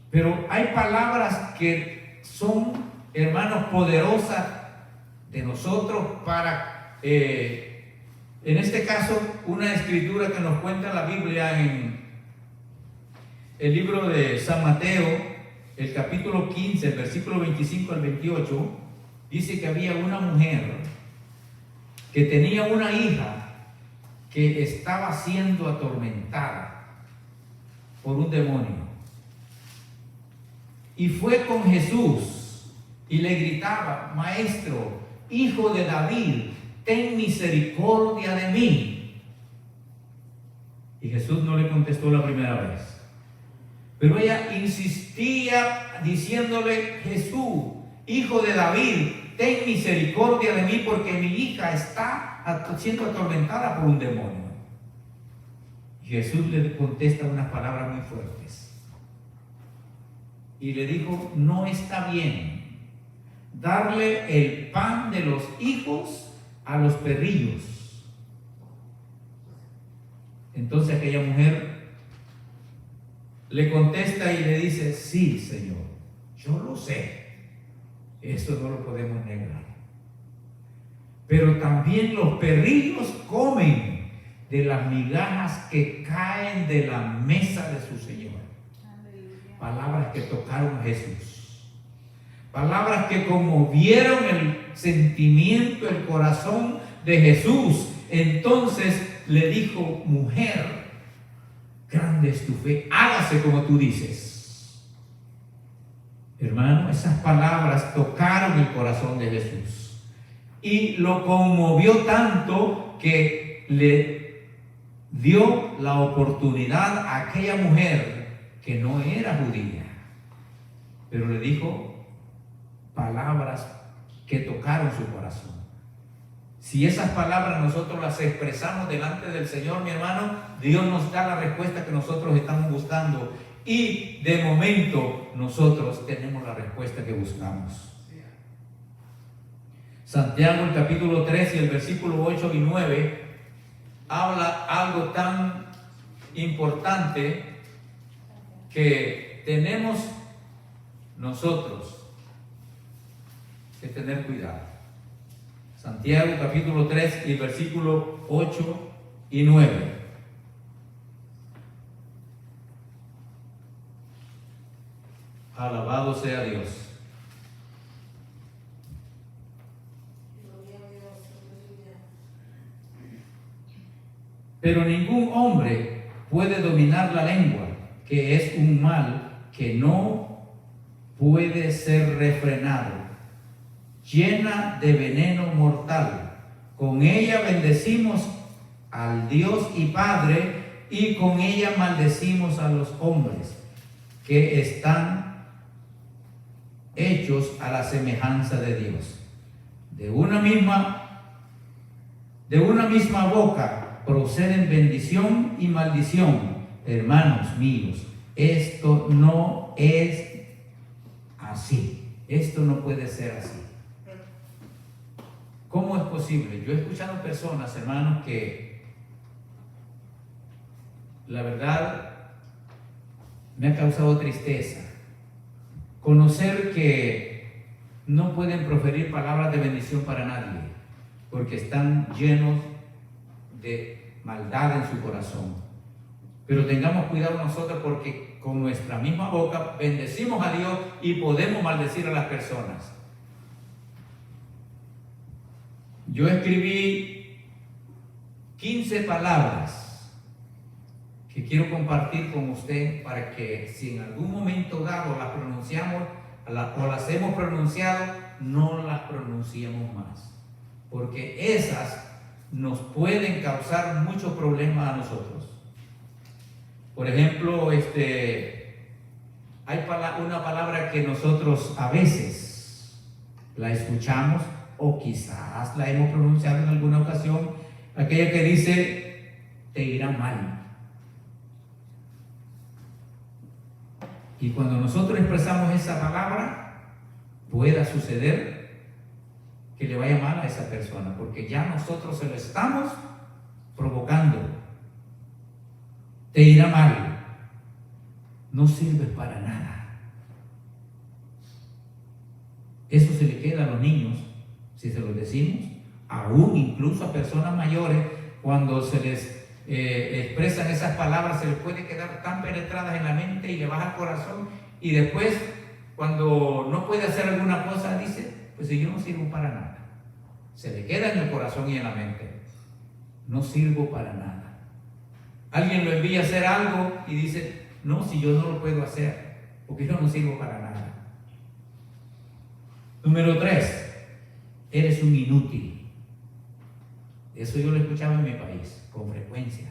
Pero hay palabras que son, hermanos, poderosas de nosotros para, en este caso, una escritura que nos cuenta la Biblia en el libro de San Mateo, el capítulo 15, el versículo 25 al 28, dice que había una mujer que tenía una hija que estaba siendo atormentada por un demonio. Y fue con Jesús y le gritaba: Maestro, Hijo de David, ten misericordia de mí. Y Jesús no le contestó la primera vez. Pero ella insistía diciéndole: Jesús, Hijo de David, ten misericordia de mí porque mi hija está siendo atormentada por un demonio. Y Jesús le contesta unas palabras muy fuertes. Y le dijo: no está bien darle el pan de los hijos a los perrillos. Entonces aquella mujer le contesta y le dice: sí, Señor, yo lo sé. Eso no lo podemos negar. Pero también los perrillos comen de las migajas que caen de la mesa de su Señor. Palabras que tocaron a Jesús. Palabras que conmovieron el sentimiento, el corazón de Jesús. Entonces le dijo: mujer, grande es tu fe, hágase como tú dices. Hermano, esas palabras tocaron el corazón de Jesús y lo conmovió tanto que le dio la oportunidad a aquella mujer que no era judía, pero le dijo palabras que tocaron su corazón. Si esas palabras nosotros las expresamos delante del Señor, mi hermano, Dios nos da la respuesta que nosotros estamos buscando. Y de momento nosotros tenemos la respuesta que buscamos. Santiago, el capítulo 3 y el versículo 8 y 9 habla algo tan importante que tenemos nosotros que tener cuidado. Santiago capítulo 3 y el versículo 8 y 9. Alabado sea Dios. Pero ningún hombre puede dominar la lengua, que es un mal que no puede ser refrenado, llena de veneno mortal. Con ella bendecimos al Dios y Padre, y con ella maldecimos a los hombres que están hechos a la semejanza de Dios. De una misma boca proceden bendición y maldición. Hermanos míos, esto no es así. Esto no puede ser así. ¿Cómo es posible? Yo he escuchado personas, hermanos, que la verdad me ha causado tristeza conocer que no pueden proferir palabras de bendición para nadie, porque están llenos de maldad en su corazón. Pero tengamos cuidado nosotros, porque con nuestra misma boca bendecimos a Dios y podemos maldecir a las personas. Yo escribí 15 palabras que quiero compartir con usted para que si en algún momento dado las pronunciamos o las hemos pronunciado, no las pronunciemos más, porque esas nos pueden causar muchos problemas a nosotros. Por ejemplo, hay una palabra que nosotros a veces la escuchamos, o quizás la hemos pronunciado en alguna ocasión, aquella que dice, te irá mal. Y cuando nosotros expresamos esa palabra, pueda suceder que le vaya mal a esa persona, porque ya nosotros se lo estamos provocando. Te irá mal, no sirves para nada. Eso se le queda a los niños, si se lo decimos, aún incluso a personas mayores, cuando se les expresan esas palabras, se les puede quedar tan penetradas en la mente y le baja el corazón, y después, cuando no puede hacer alguna cosa, dice, pues si yo no sirvo para nada. Se le queda en el corazón y en la mente, no sirvo para nada. Alguien lo envía a hacer algo y dice, no, si yo no lo puedo hacer, porque yo no sirvo para nada. Número 3, eres un inútil. Eso yo lo escuchaba en mi país con frecuencia.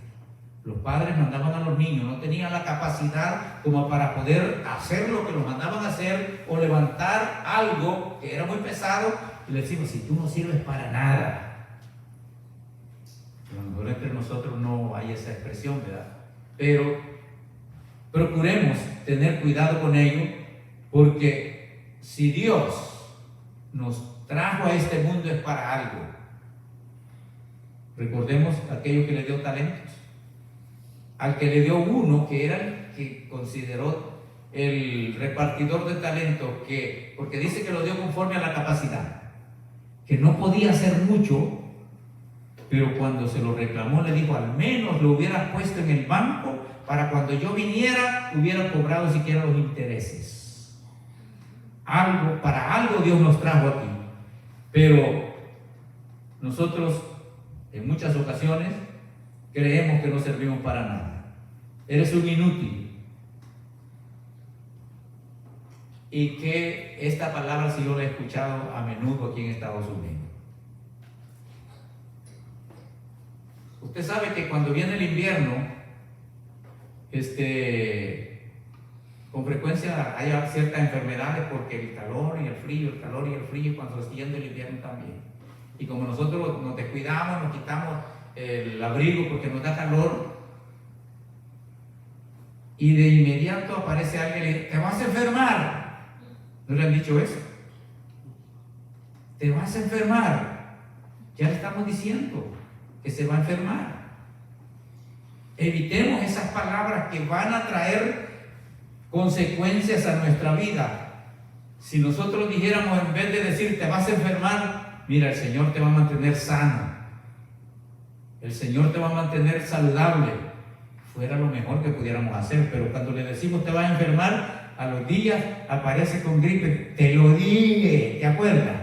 Los padres mandaban a los niños, no tenían la capacidad como para poder hacer lo que los mandaban a hacer o levantar algo que era muy pesado, y le decimos, si tú no sirves para nada. A lo mejor entre nosotros no hay esa expresión, ¿verdad? Pero procuremos tener cuidado con ello, porque si Dios nos trajo a este mundo es para algo. Recordemos aquello que le dio talentos. Al que le dio uno, que era el que consideró el repartidor de talentos, porque dice que lo dio conforme a la capacidad, que no podía hacer mucho, pero cuando se lo reclamó le dijo, al menos lo hubieras puesto en el banco para cuando yo viniera hubiera cobrado siquiera los intereses. Para algo Dios nos trajo aquí. Pero nosotros en muchas ocasiones creemos que no servimos para nada. Eres un inútil. Y que esta palabra sí yo la he escuchado a menudo aquí en Estados Unidos. Usted sabe que cuando viene el invierno, con frecuencia hay ciertas enfermedades porque el calor y el frío, y cuando está yendo el invierno también. Y como nosotros nos descuidamos, nos quitamos el abrigo porque nos da calor, y de inmediato aparece alguien y le dice, te vas a enfermar. ¿No le han dicho eso? Te vas a enfermar. Ya le estamos diciendo que se va a enfermar. Evitemos esas palabras que van a traer consecuencias a nuestra vida. Si nosotros dijéramos, en vez de decir te vas a enfermar, mira, el Señor te va a mantener sano, el Señor te va a mantener saludable, fuera lo mejor que pudiéramos hacer. Pero cuando le decimos te vas a enfermar, a los días aparece con gripe. Te lo dije, ¿te acuerdas?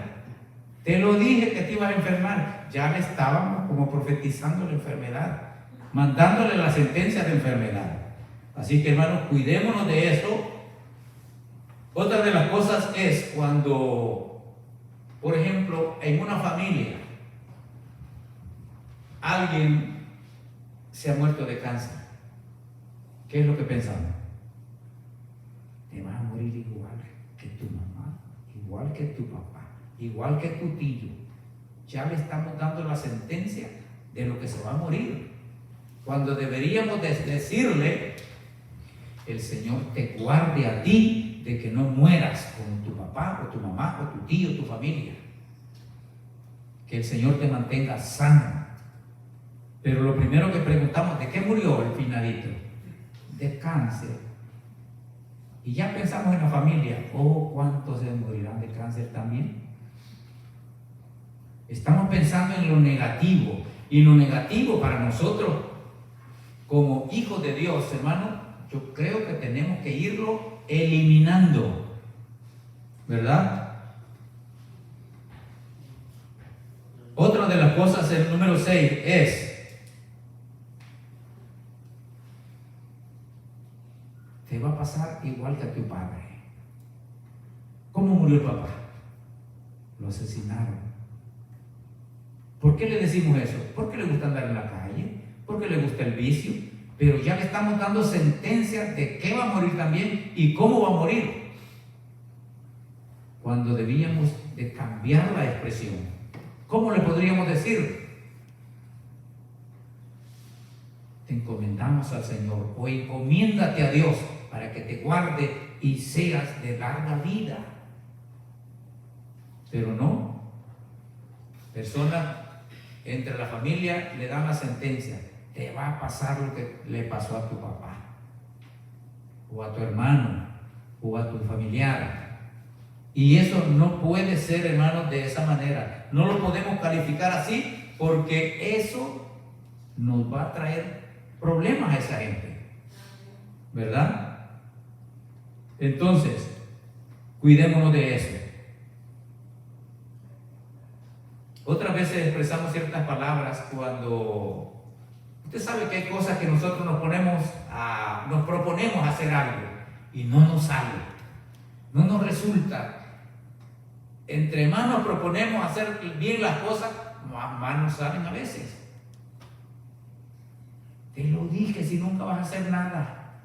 Te lo dije que te ibas a enfermar. Ya le estábamos como profetizando la enfermedad, mandándole la sentencia de enfermedad. Así que, hermanos, cuidémonos de eso. Otra de las cosas es cuando, por ejemplo, en una familia alguien se ha muerto de cáncer. ¿Qué es lo que pensamos? Te vas a morir igual que tu mamá, igual que tu papá, igual que tu tío. Ya le estamos dando la sentencia de lo que se va a morir, cuando deberíamos decirle, el Señor te guarde a ti de que no mueras con tu papá o tu mamá o tu tío, tu familia. Que el Señor te mantenga sano. Pero lo primero que preguntamos, ¿de qué murió el finalito? De cáncer. Y ya pensamos en la familia, ¿cuántos se morirán de cáncer también? Estamos pensando en lo negativo, y lo negativo para nosotros como hijos de Dios, hermano, yo creo que tenemos que irlo eliminando, ¿verdad? Otra de las cosas, el número 6, es: te va a pasar igual que a tu padre. ¿Cómo murió el papá? Lo asesinaron. ¿Por qué le decimos eso? Porque le gusta andar en la calle, porque le gusta el vicio, pero ya le estamos dando sentencia de qué va a morir también y cómo va a morir, cuando debíamos de cambiar la expresión. ¿Cómo le podríamos decir? Te encomendamos al Señor, o encomiéndate a Dios para que te guarde y seas de larga vida. Pero no, personas entre la familia le dan la sentencia: te va a pasar lo que le pasó a tu papá, o a tu hermano, o a tu familiar. Y eso no puede ser, hermanos, de esa manera. No lo podemos calificar así, porque eso nos va a traer problemas a esa gente, ¿verdad? Entonces, cuidémonos de eso. Otras veces expresamos ciertas palabras cuando usted sabe que hay cosas que nosotros nos proponemos hacer algo y no nos sale, no nos resulta. Entre más nos proponemos hacer bien las cosas, más nos salen a veces. Te lo dije, si nunca vas a hacer nada.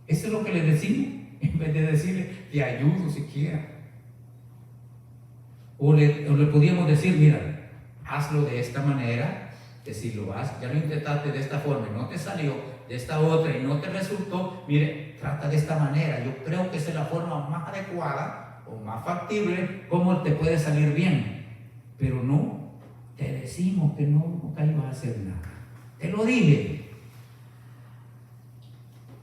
Eso es lo que le decimos, en vez de decirle, te ayudo siquiera. O le podíamos decir, mira, hazlo de esta manera, que si lo haces, ya lo intentaste de esta forma y no te salió, de esta otra y no te resultó, mire, trata de esta manera. Yo creo que esa es la forma más adecuada o más factible, cómo te puede salir bien. Pero no, te decimos que nunca ibas a hacer nada. Te lo dije.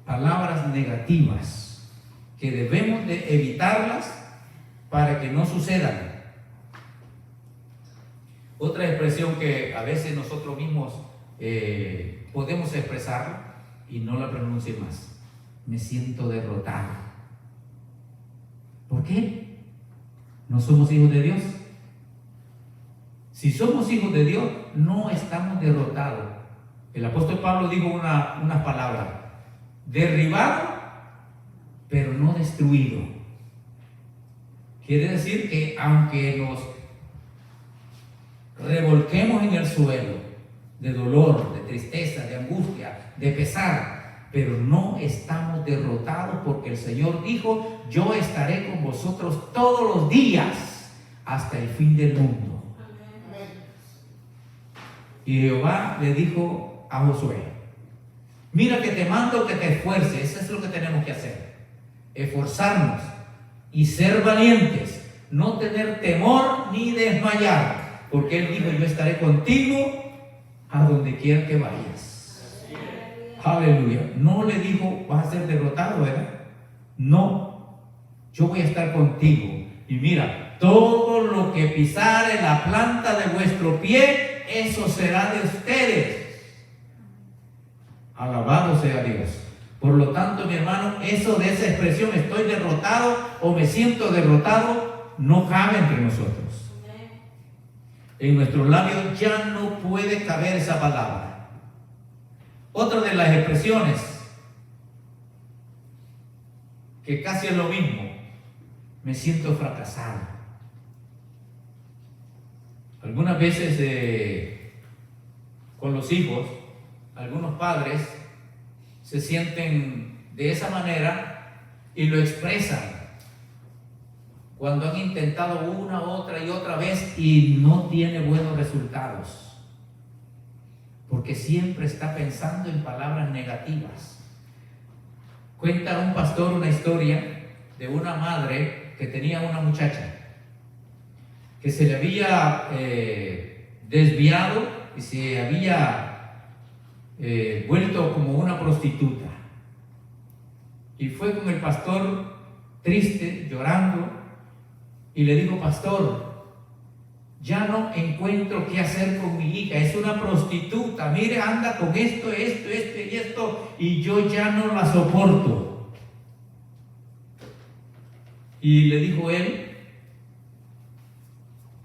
Palabras negativas que debemos de evitarlas para que no sucedan. Otra expresión que a veces nosotros mismos podemos expresar y no la pronuncie más: me siento derrotado. ¿Por qué? ¿No somos hijos de Dios? Si somos hijos de Dios, no estamos derrotados. El apóstol Pablo dijo unas palabras: derribado, pero no destruido. Quiere decir que aunque nos revolquemos en el suelo de dolor, de tristeza, de angustia, de pesar, pero no estamos derrotados, porque el Señor dijo: yo estaré con vosotros todos los días hasta el fin del mundo. Y Jehová le dijo a Josué: mira que te mando que te esfuerces. Eso es lo que tenemos que hacer: esforzarnos y ser valientes, no tener temor ni desmayar, porque Él dijo: yo estaré contigo a donde quiera que vayas. Aleluya. No le dijo: vas a ser derrotado, ¿verdad? No, yo voy a estar contigo. Y mira, todo lo que pisare la planta de vuestro pie, eso será de ustedes. Alabado sea Dios. Por lo tanto, mi hermano, eso de esa expresión, estoy derrotado o me siento derrotado, no cabe entre nosotros. En nuestros labios ya no puede caber esa palabra. Otra de las expresiones, que casi es lo mismo: me siento fracasado. Algunas veces con los hijos, algunos padres se sienten de esa manera y lo expresan cuando han intentado una, otra y otra vez y no tiene buenos resultados, porque siempre está pensando en palabras negativas. Cuenta un pastor una historia de una madre que tenía una muchacha que se le había desviado y se había vuelto como una prostituta, y fue con el pastor triste, llorando, y le dijo: pastor, ya no encuentro qué hacer con mi hija, es una prostituta, mire, anda con esto y esto, y yo ya no la soporto. Y le dijo él: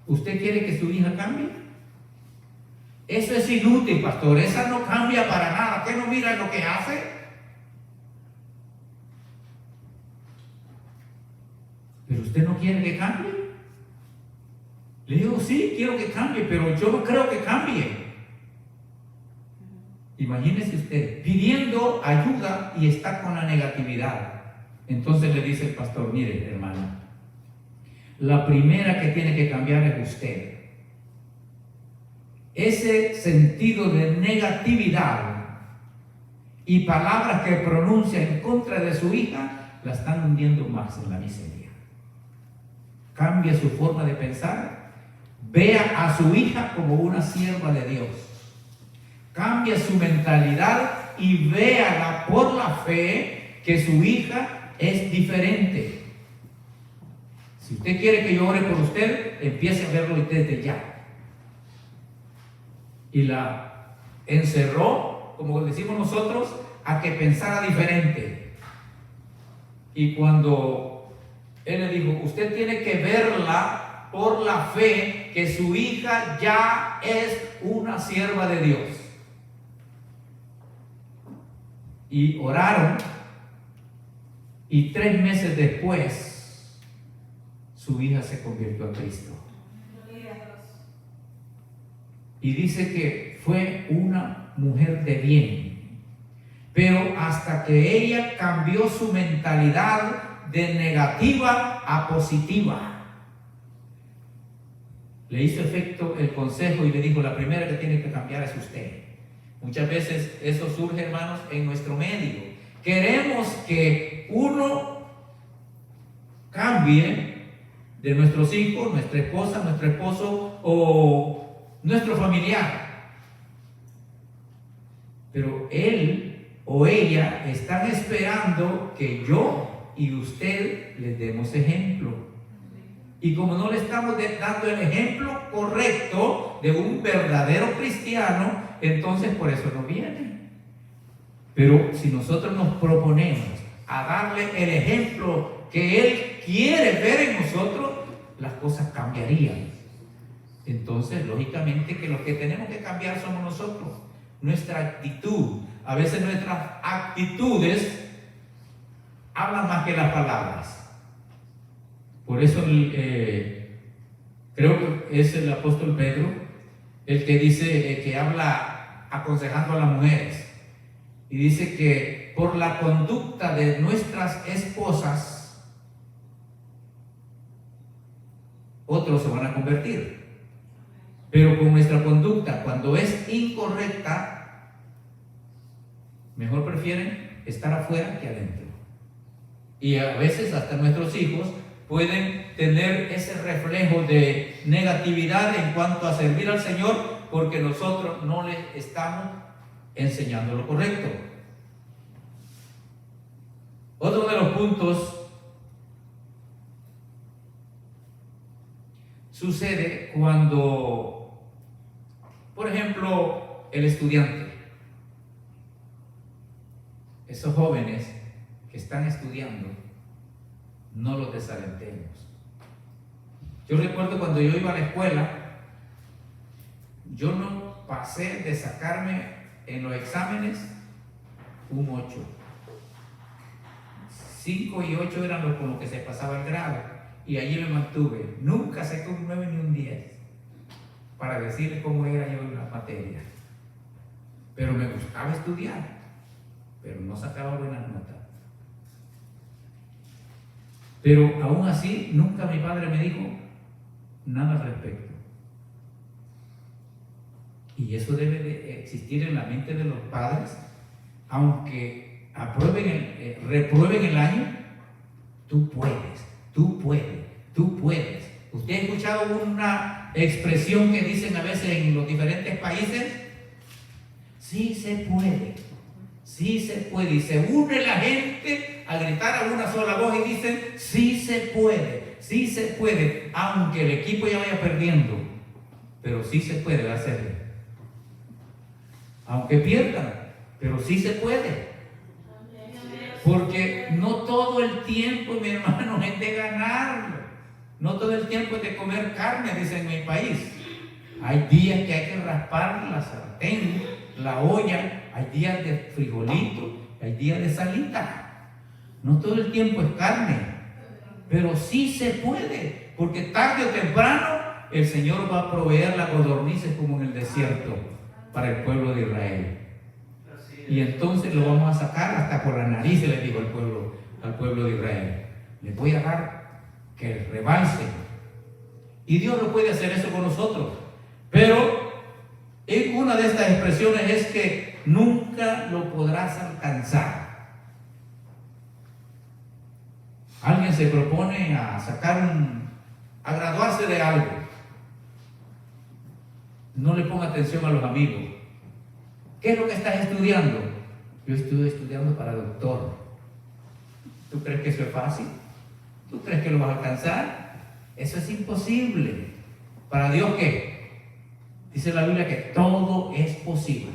¿usted quiere que su hija cambie? Eso es inútil, pastor, esa no cambia para nada. ¿Qué no mira lo que hace? ¿Pero usted no quiere que cambie? Le digo: sí, quiero que cambie, pero yo no creo que cambie. Imagínese usted pidiendo ayuda y está con la negatividad. Entonces le dice el pastor: mire, hermano, la primera que tiene que cambiar es usted. Ese sentido de negatividad y palabras que pronuncia en contra de su hija la están hundiendo más en la miseria. Cambie su forma de pensar. Vea a su hija como una sierva de Dios. Cambie su mentalidad y véala por la fe que su hija es diferente. Si usted quiere que yo ore por usted, empiece a verlo desde ya. Y la encerró, como decimos nosotros, a que pensara diferente. Y cuando él le dijo, usted tiene que verla por la fe que su hija ya es una sierva de Dios. Y oraron, y 3 meses después su hija se convirtió a Cristo. Y dice que fue una mujer de bien, pero hasta que ella cambió su mentalidad de negativa a positiva, le hizo efecto el consejo y le dijo, la primera que tiene que cambiar es usted. Muchas veces eso surge, hermanos, en nuestro medio. Queremos que uno cambie de nuestros hijos, nuestra esposa, nuestro esposo o nuestro familiar, pero él o ella están esperando que yo y usted les demos ejemplo. Y como no le estamos dando el ejemplo correcto de un verdadero cristiano, entonces por eso no viene. Pero si nosotros nos proponemos a darle el ejemplo que él quiere ver en nosotros, las cosas cambiarían. Entonces, lógicamente que lo que tenemos que cambiar somos nosotros, nuestra actitud. A veces nuestras actitudes hablan más que las palabras. Por eso creo que es el apóstol Pedro el que dice, que habla aconsejando a las mujeres. Y dice que por la conducta de nuestras esposas, otros se van a convertir. Pero con nuestra conducta, cuando es incorrecta, mejor prefieren estar afuera que adentro. Y a veces hasta nuestros hijos pueden tener ese reflejo de negatividad en cuanto a servir al Señor, porque nosotros no les estamos enseñando lo correcto. Otro de los puntos sucede cuando, por ejemplo, el estudiante, esos jóvenes que están estudiando, no los desalentemos. Yo recuerdo cuando yo iba a la escuela, yo no pasé de sacarme en los exámenes un 8. 5 y 8 eran con lo que se pasaba el grado, y allí me mantuve. Nunca saqué un 9 ni un 10 para decirles cómo era yo en las materias. Pero me gustaba estudiar, pero no sacaba buenas notas. Pero aún así, nunca mi padre me dijo nada al respecto. Y eso debe de existir en la mente de los padres, aunque reprueben el año. Tú puedes, tú puedes, tú puedes. ¿Usted ha escuchado una expresión que dicen a veces en los diferentes países? Sí se puede, sí se puede. Y se une la gente a gritar a una sola voz y dicen, sí se puede, aunque el equipo ya vaya perdiendo, pero sí se puede hacerlo. Aunque pierdan, pero sí se puede. Porque no todo el tiempo, mi hermano, es de ganarlo. No todo el tiempo es de comer carne, dicen en mi país. Hay días que hay que raspar la sartén, la olla, hay días de frijolito, hay días de salita. No todo el tiempo es carne, pero sí se puede, porque tarde o temprano el Señor va a proveer las codornices como en el desierto para el pueblo de Israel. Y entonces lo vamos a sacar hasta por la nariz, le dijo al pueblo de Israel. Les voy a dar que rebalse Y Dios no puede hacer eso con nosotros. Pero una de estas expresiones es que nunca lo podrás alcanzar. Alguien se propone a a graduarse de algo. No le ponga atención a los amigos. ¿Qué es lo que estás estudiando? Yo estoy estudiando para doctor. ¿Tú crees que eso es fácil? ¿Tú crees que lo vas a alcanzar? Eso es imposible. ¿Para Dios qué? Dice la Biblia que todo es posible.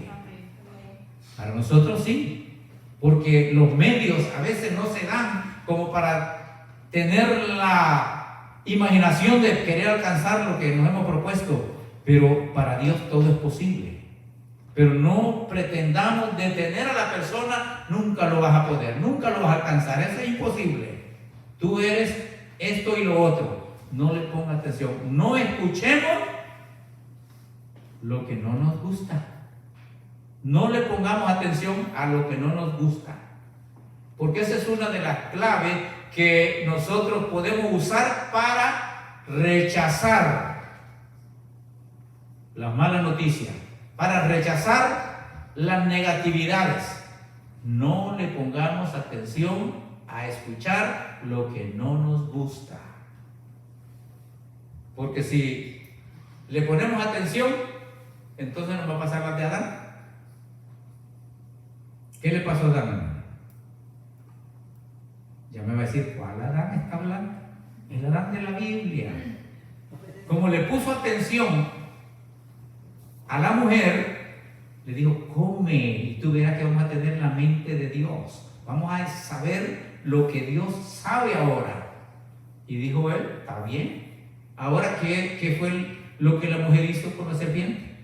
Para nosotros sí, porque los medios a veces no se dan como para tener la imaginación de querer alcanzar lo que nos hemos propuesto, pero para Dios todo es posible. Pero no pretendamos detener a la persona, nunca lo vas a poder, nunca lo vas a alcanzar, eso es imposible. Tú eres esto y lo otro. No le ponga atención, no escuchemos lo que no nos gusta. No le pongamos atención a lo que no nos gusta, porque esa es una de las claves que nosotros podemos usar para rechazar las malas noticias, para rechazar las negatividades. No le pongamos atención a escuchar lo que no nos gusta, porque si le ponemos atención, entonces nos va a pasar la de Adán. ¿Qué le pasó a Adán? Ya me va a decir, ¿cuál Adán está hablando? El Adán de la Biblia. Como le puso atención a la mujer, le dijo, come y tú verás que vamos a tener la mente de Dios. Vamos a saber lo que Dios sabe ahora. Y dijo él, está bien. Ahora, ¿qué fue lo que la mujer hizo con la serpiente?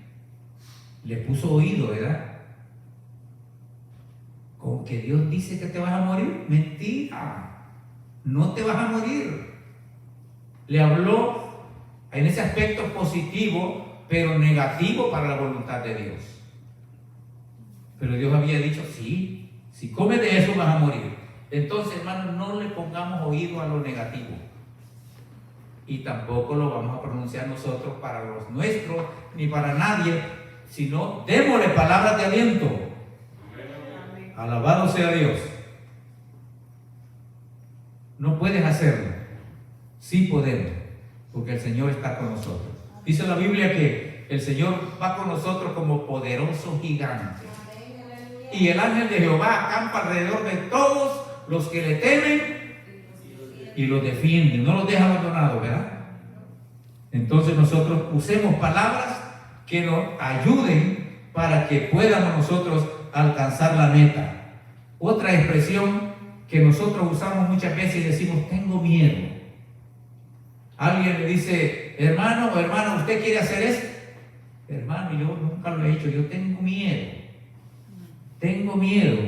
Le puso oído, ¿verdad? Con que Dios dice que te vas a morir, mentira, no te vas a morir. Le habló en ese aspecto positivo, pero negativo para la voluntad de Dios. Pero Dios había dicho, sí, si comes de eso vas a morir. Entonces, hermanos, no le pongamos oído a lo negativo. Y tampoco lo vamos a pronunciar nosotros para los nuestros, ni para nadie, sino démosle palabras de aliento. Alabado sea Dios. No puedes hacerlo. Sí podemos, porque el Señor está con nosotros. Dice la Biblia que el Señor va con nosotros como poderoso gigante. Y el ángel de Jehová acampa alrededor de todos los que le temen y los defiende. No los deja abandonados, ¿verdad? Entonces nosotros usemos palabras que nos ayuden para que podamos nosotros alcanzar la meta. Otra expresión que nosotros usamos muchas veces y decimos, tengo miedo. Alguien le dice, hermano o hermana, ¿usted quiere hacer esto? Hermano, yo nunca lo he hecho, yo tengo miedo. Tengo miedo.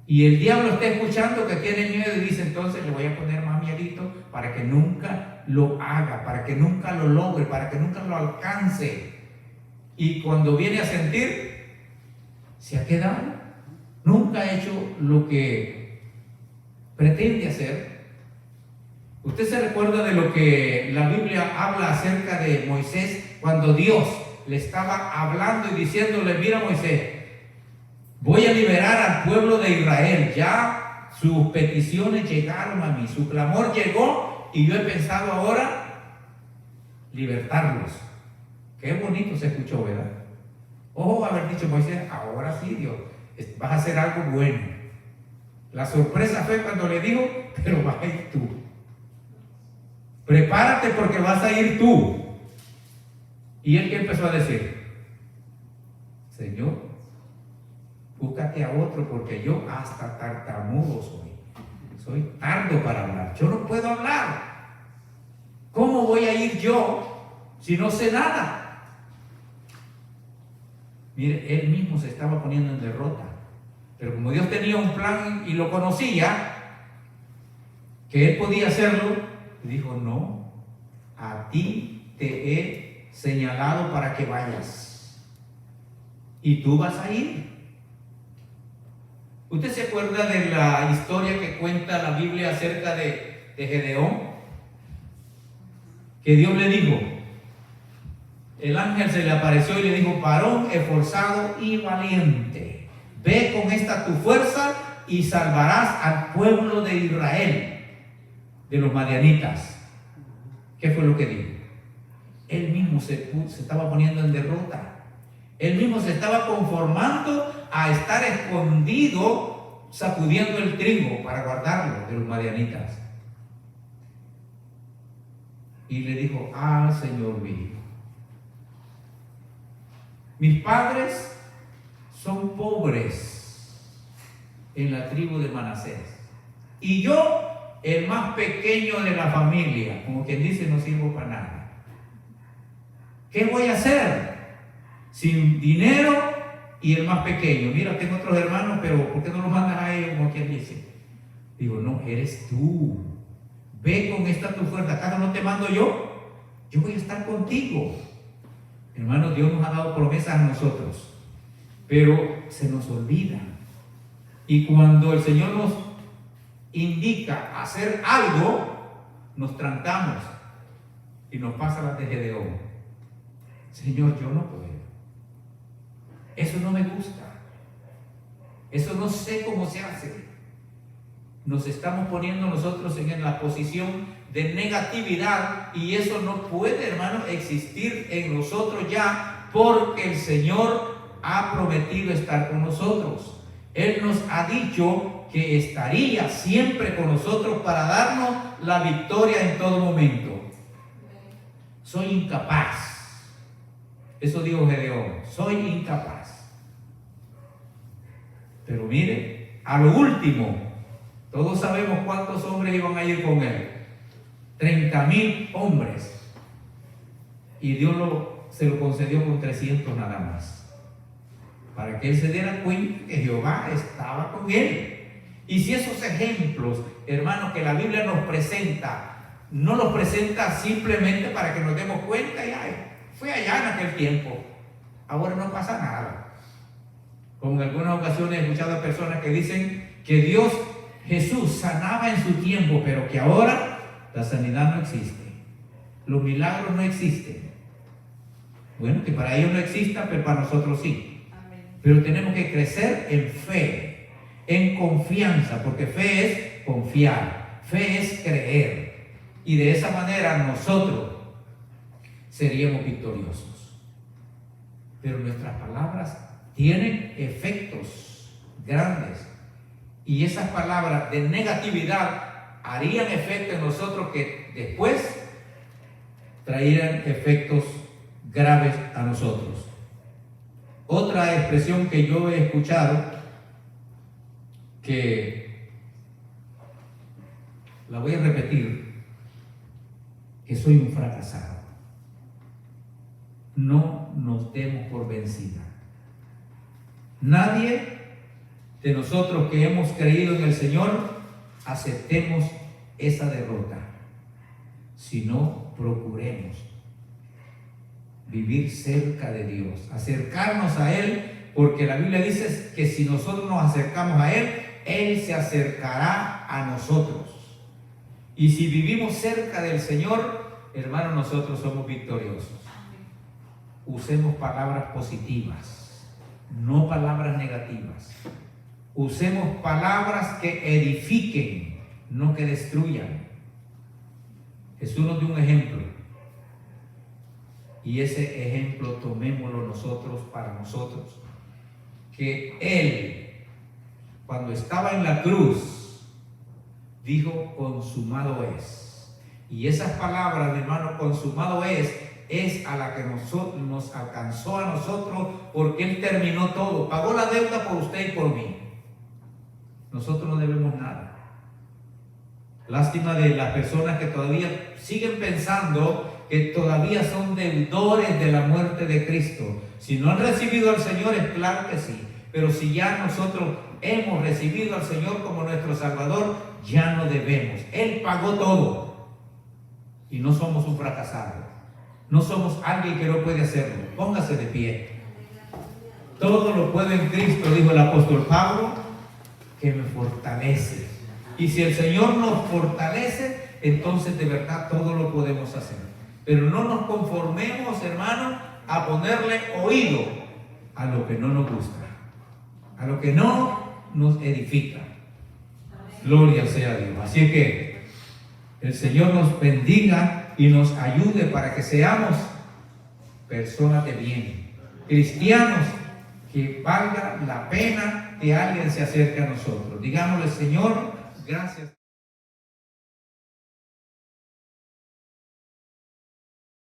Y el diablo está escuchando que tiene miedo y dice, entonces le voy a poner más miedito para que nunca lo haga, para que nunca lo logre, para que nunca lo alcance. Y cuando viene a sentir, se ha quedado. Nunca ha hecho lo que pretende hacer. Usted se recuerda de lo que la Biblia habla acerca de Moisés cuando Dios le estaba hablando y diciéndole, mira Moisés, voy a liberar al pueblo de Israel. Ya sus peticiones llegaron a mí, su clamor llegó y yo he pensado ahora libertarlos. Qué bonito se escuchó, ¿verdad? Ojo, haber dicho Moisés, ahora sí Dios, vas a hacer algo bueno. La sorpresa fue cuando le dijo, pero vas a ir tú. Prepárate porque vas a ir tú. Y él que empezó a decir, Señor, búscate a otro porque yo hasta tartamudo soy tardo para hablar, yo no puedo hablar. ¿Cómo voy a ir yo si no sé nada? Mire, él mismo se estaba poniendo en derrota, pero como Dios tenía un plan y lo conocía, que él podía hacerlo, dijo, no, a ti te he señalado para que vayas y tú vas a ir. ¿Usted se acuerda de la historia que cuenta la Biblia acerca de Gedeón? que Dios le dijo, el ángel se le apareció y le dijo: varón esforzado y valiente, ve con esta tu fuerza y salvarás al pueblo de Israel de los madianitas. ¿Qué fue lo que dijo? Él mismo se estaba poniendo en derrota. Él mismo se estaba conformando a estar escondido, sacudiendo el trigo para guardarlo de los madianitas. Y le dijo: Señor mío, mis padres son pobres en la tribu de Manasés, y yo, el más pequeño de la familia, como quien dice, no sirvo para nada. ¿Qué voy a hacer? Sin dinero y el más pequeño. Mira, tengo otros hermanos, pero ¿por qué no los mandas a ellos, como quien dice? Digo: no, eres tú. Ve con esta tu fuerza. ¿Acaso no te mando yo? Yo voy a estar contigo. Hermanos, Dios nos ha dado promesas a nosotros, pero se nos olvida. Y cuando el Señor nos indica hacer algo, nos trancamos y nos pasa la de Gedeón. Señor, yo no puedo. Eso no me gusta. Eso no sé cómo se hace. Nos estamos poniendo nosotros en la posición de negatividad, y eso no puede, hermano, existir en nosotros ya, porque el Señor ha prometido estar con nosotros. Él nos ha dicho que estaría siempre con nosotros para darnos la victoria en todo momento. Soy incapaz. Eso dijo Gedeón: soy incapaz. Pero mire, a lo último, todos sabemos cuántos hombres iban a ir con él. 30,000 hombres. Y Dios se lo concedió con 300 nada más, para que él se diera cuenta que Jehová estaba con él. Y si esos ejemplos, hermanos, que la Biblia nos presenta, no los presenta simplemente para que nos demos cuenta, y fue allá en aquel tiempo, ahora no pasa nada. Como en algunas ocasiones he escuchado a personas que dicen que Jesús sanaba en su tiempo, pero que ahora la sanidad no existe, los milagros no existen. Bueno, que para ellos no exista, pero para nosotros sí. Amén. Pero tenemos que crecer en fe, en confianza, porque fe es confiar, fe es creer, y de esa manera nosotros seríamos victoriosos. Pero nuestras palabras tienen efectos grandes, y esas palabras de negatividad harían efecto en nosotros que después traerían efectos graves a nosotros. Otra expresión que yo he escuchado, que la voy a repetir, que soy un fracasado. No nos demos por vencida. Nadie de nosotros que hemos creído en el Señor aceptemos esa derrota, sino procuremos vivir cerca de Dios, acercarnos a Él, porque la Biblia dice que si nosotros nos acercamos a Él, Él se acercará a nosotros. Y si vivimos cerca del Señor, hermanos, nosotros somos victoriosos. Usemos palabras positivas, no palabras negativas. Usemos palabras que edifiquen, no que destruyan. Jesús nos dio un ejemplo, y ese ejemplo tomémoslo nosotros para nosotros. Que Él, cuando estaba en la cruz, dijo: consumado es. Y esas palabras, hermano, consumado es a la que nos alcanzó a nosotros, porque Él terminó todo, pagó la deuda por usted y por mí. Nosotros no debemos nada. Lástima de las personas que todavía siguen pensando que todavía son deudores de la muerte de Cristo. Si no han recibido al Señor, es claro que sí. Pero si ya nosotros hemos recibido al Señor como nuestro Salvador, ya no debemos. Él pagó todo. Y no somos un fracasado. No somos alguien que no puede hacerlo. Póngase de pie. Todo lo puedo en Cristo, dijo el apóstol Pablo, que me fortalece. Y si el Señor nos fortalece, entonces de verdad todo lo podemos hacer. Pero no nos conformemos, hermanos, a ponerle oído a lo que no nos gusta, a lo que no nos edifica. Gloria sea a Dios. Así que el Señor nos bendiga y nos ayude para que seamos personas de bien, cristianos, que valga la pena que alguien se acerque a nosotros. Digámosle: Señor, gracias.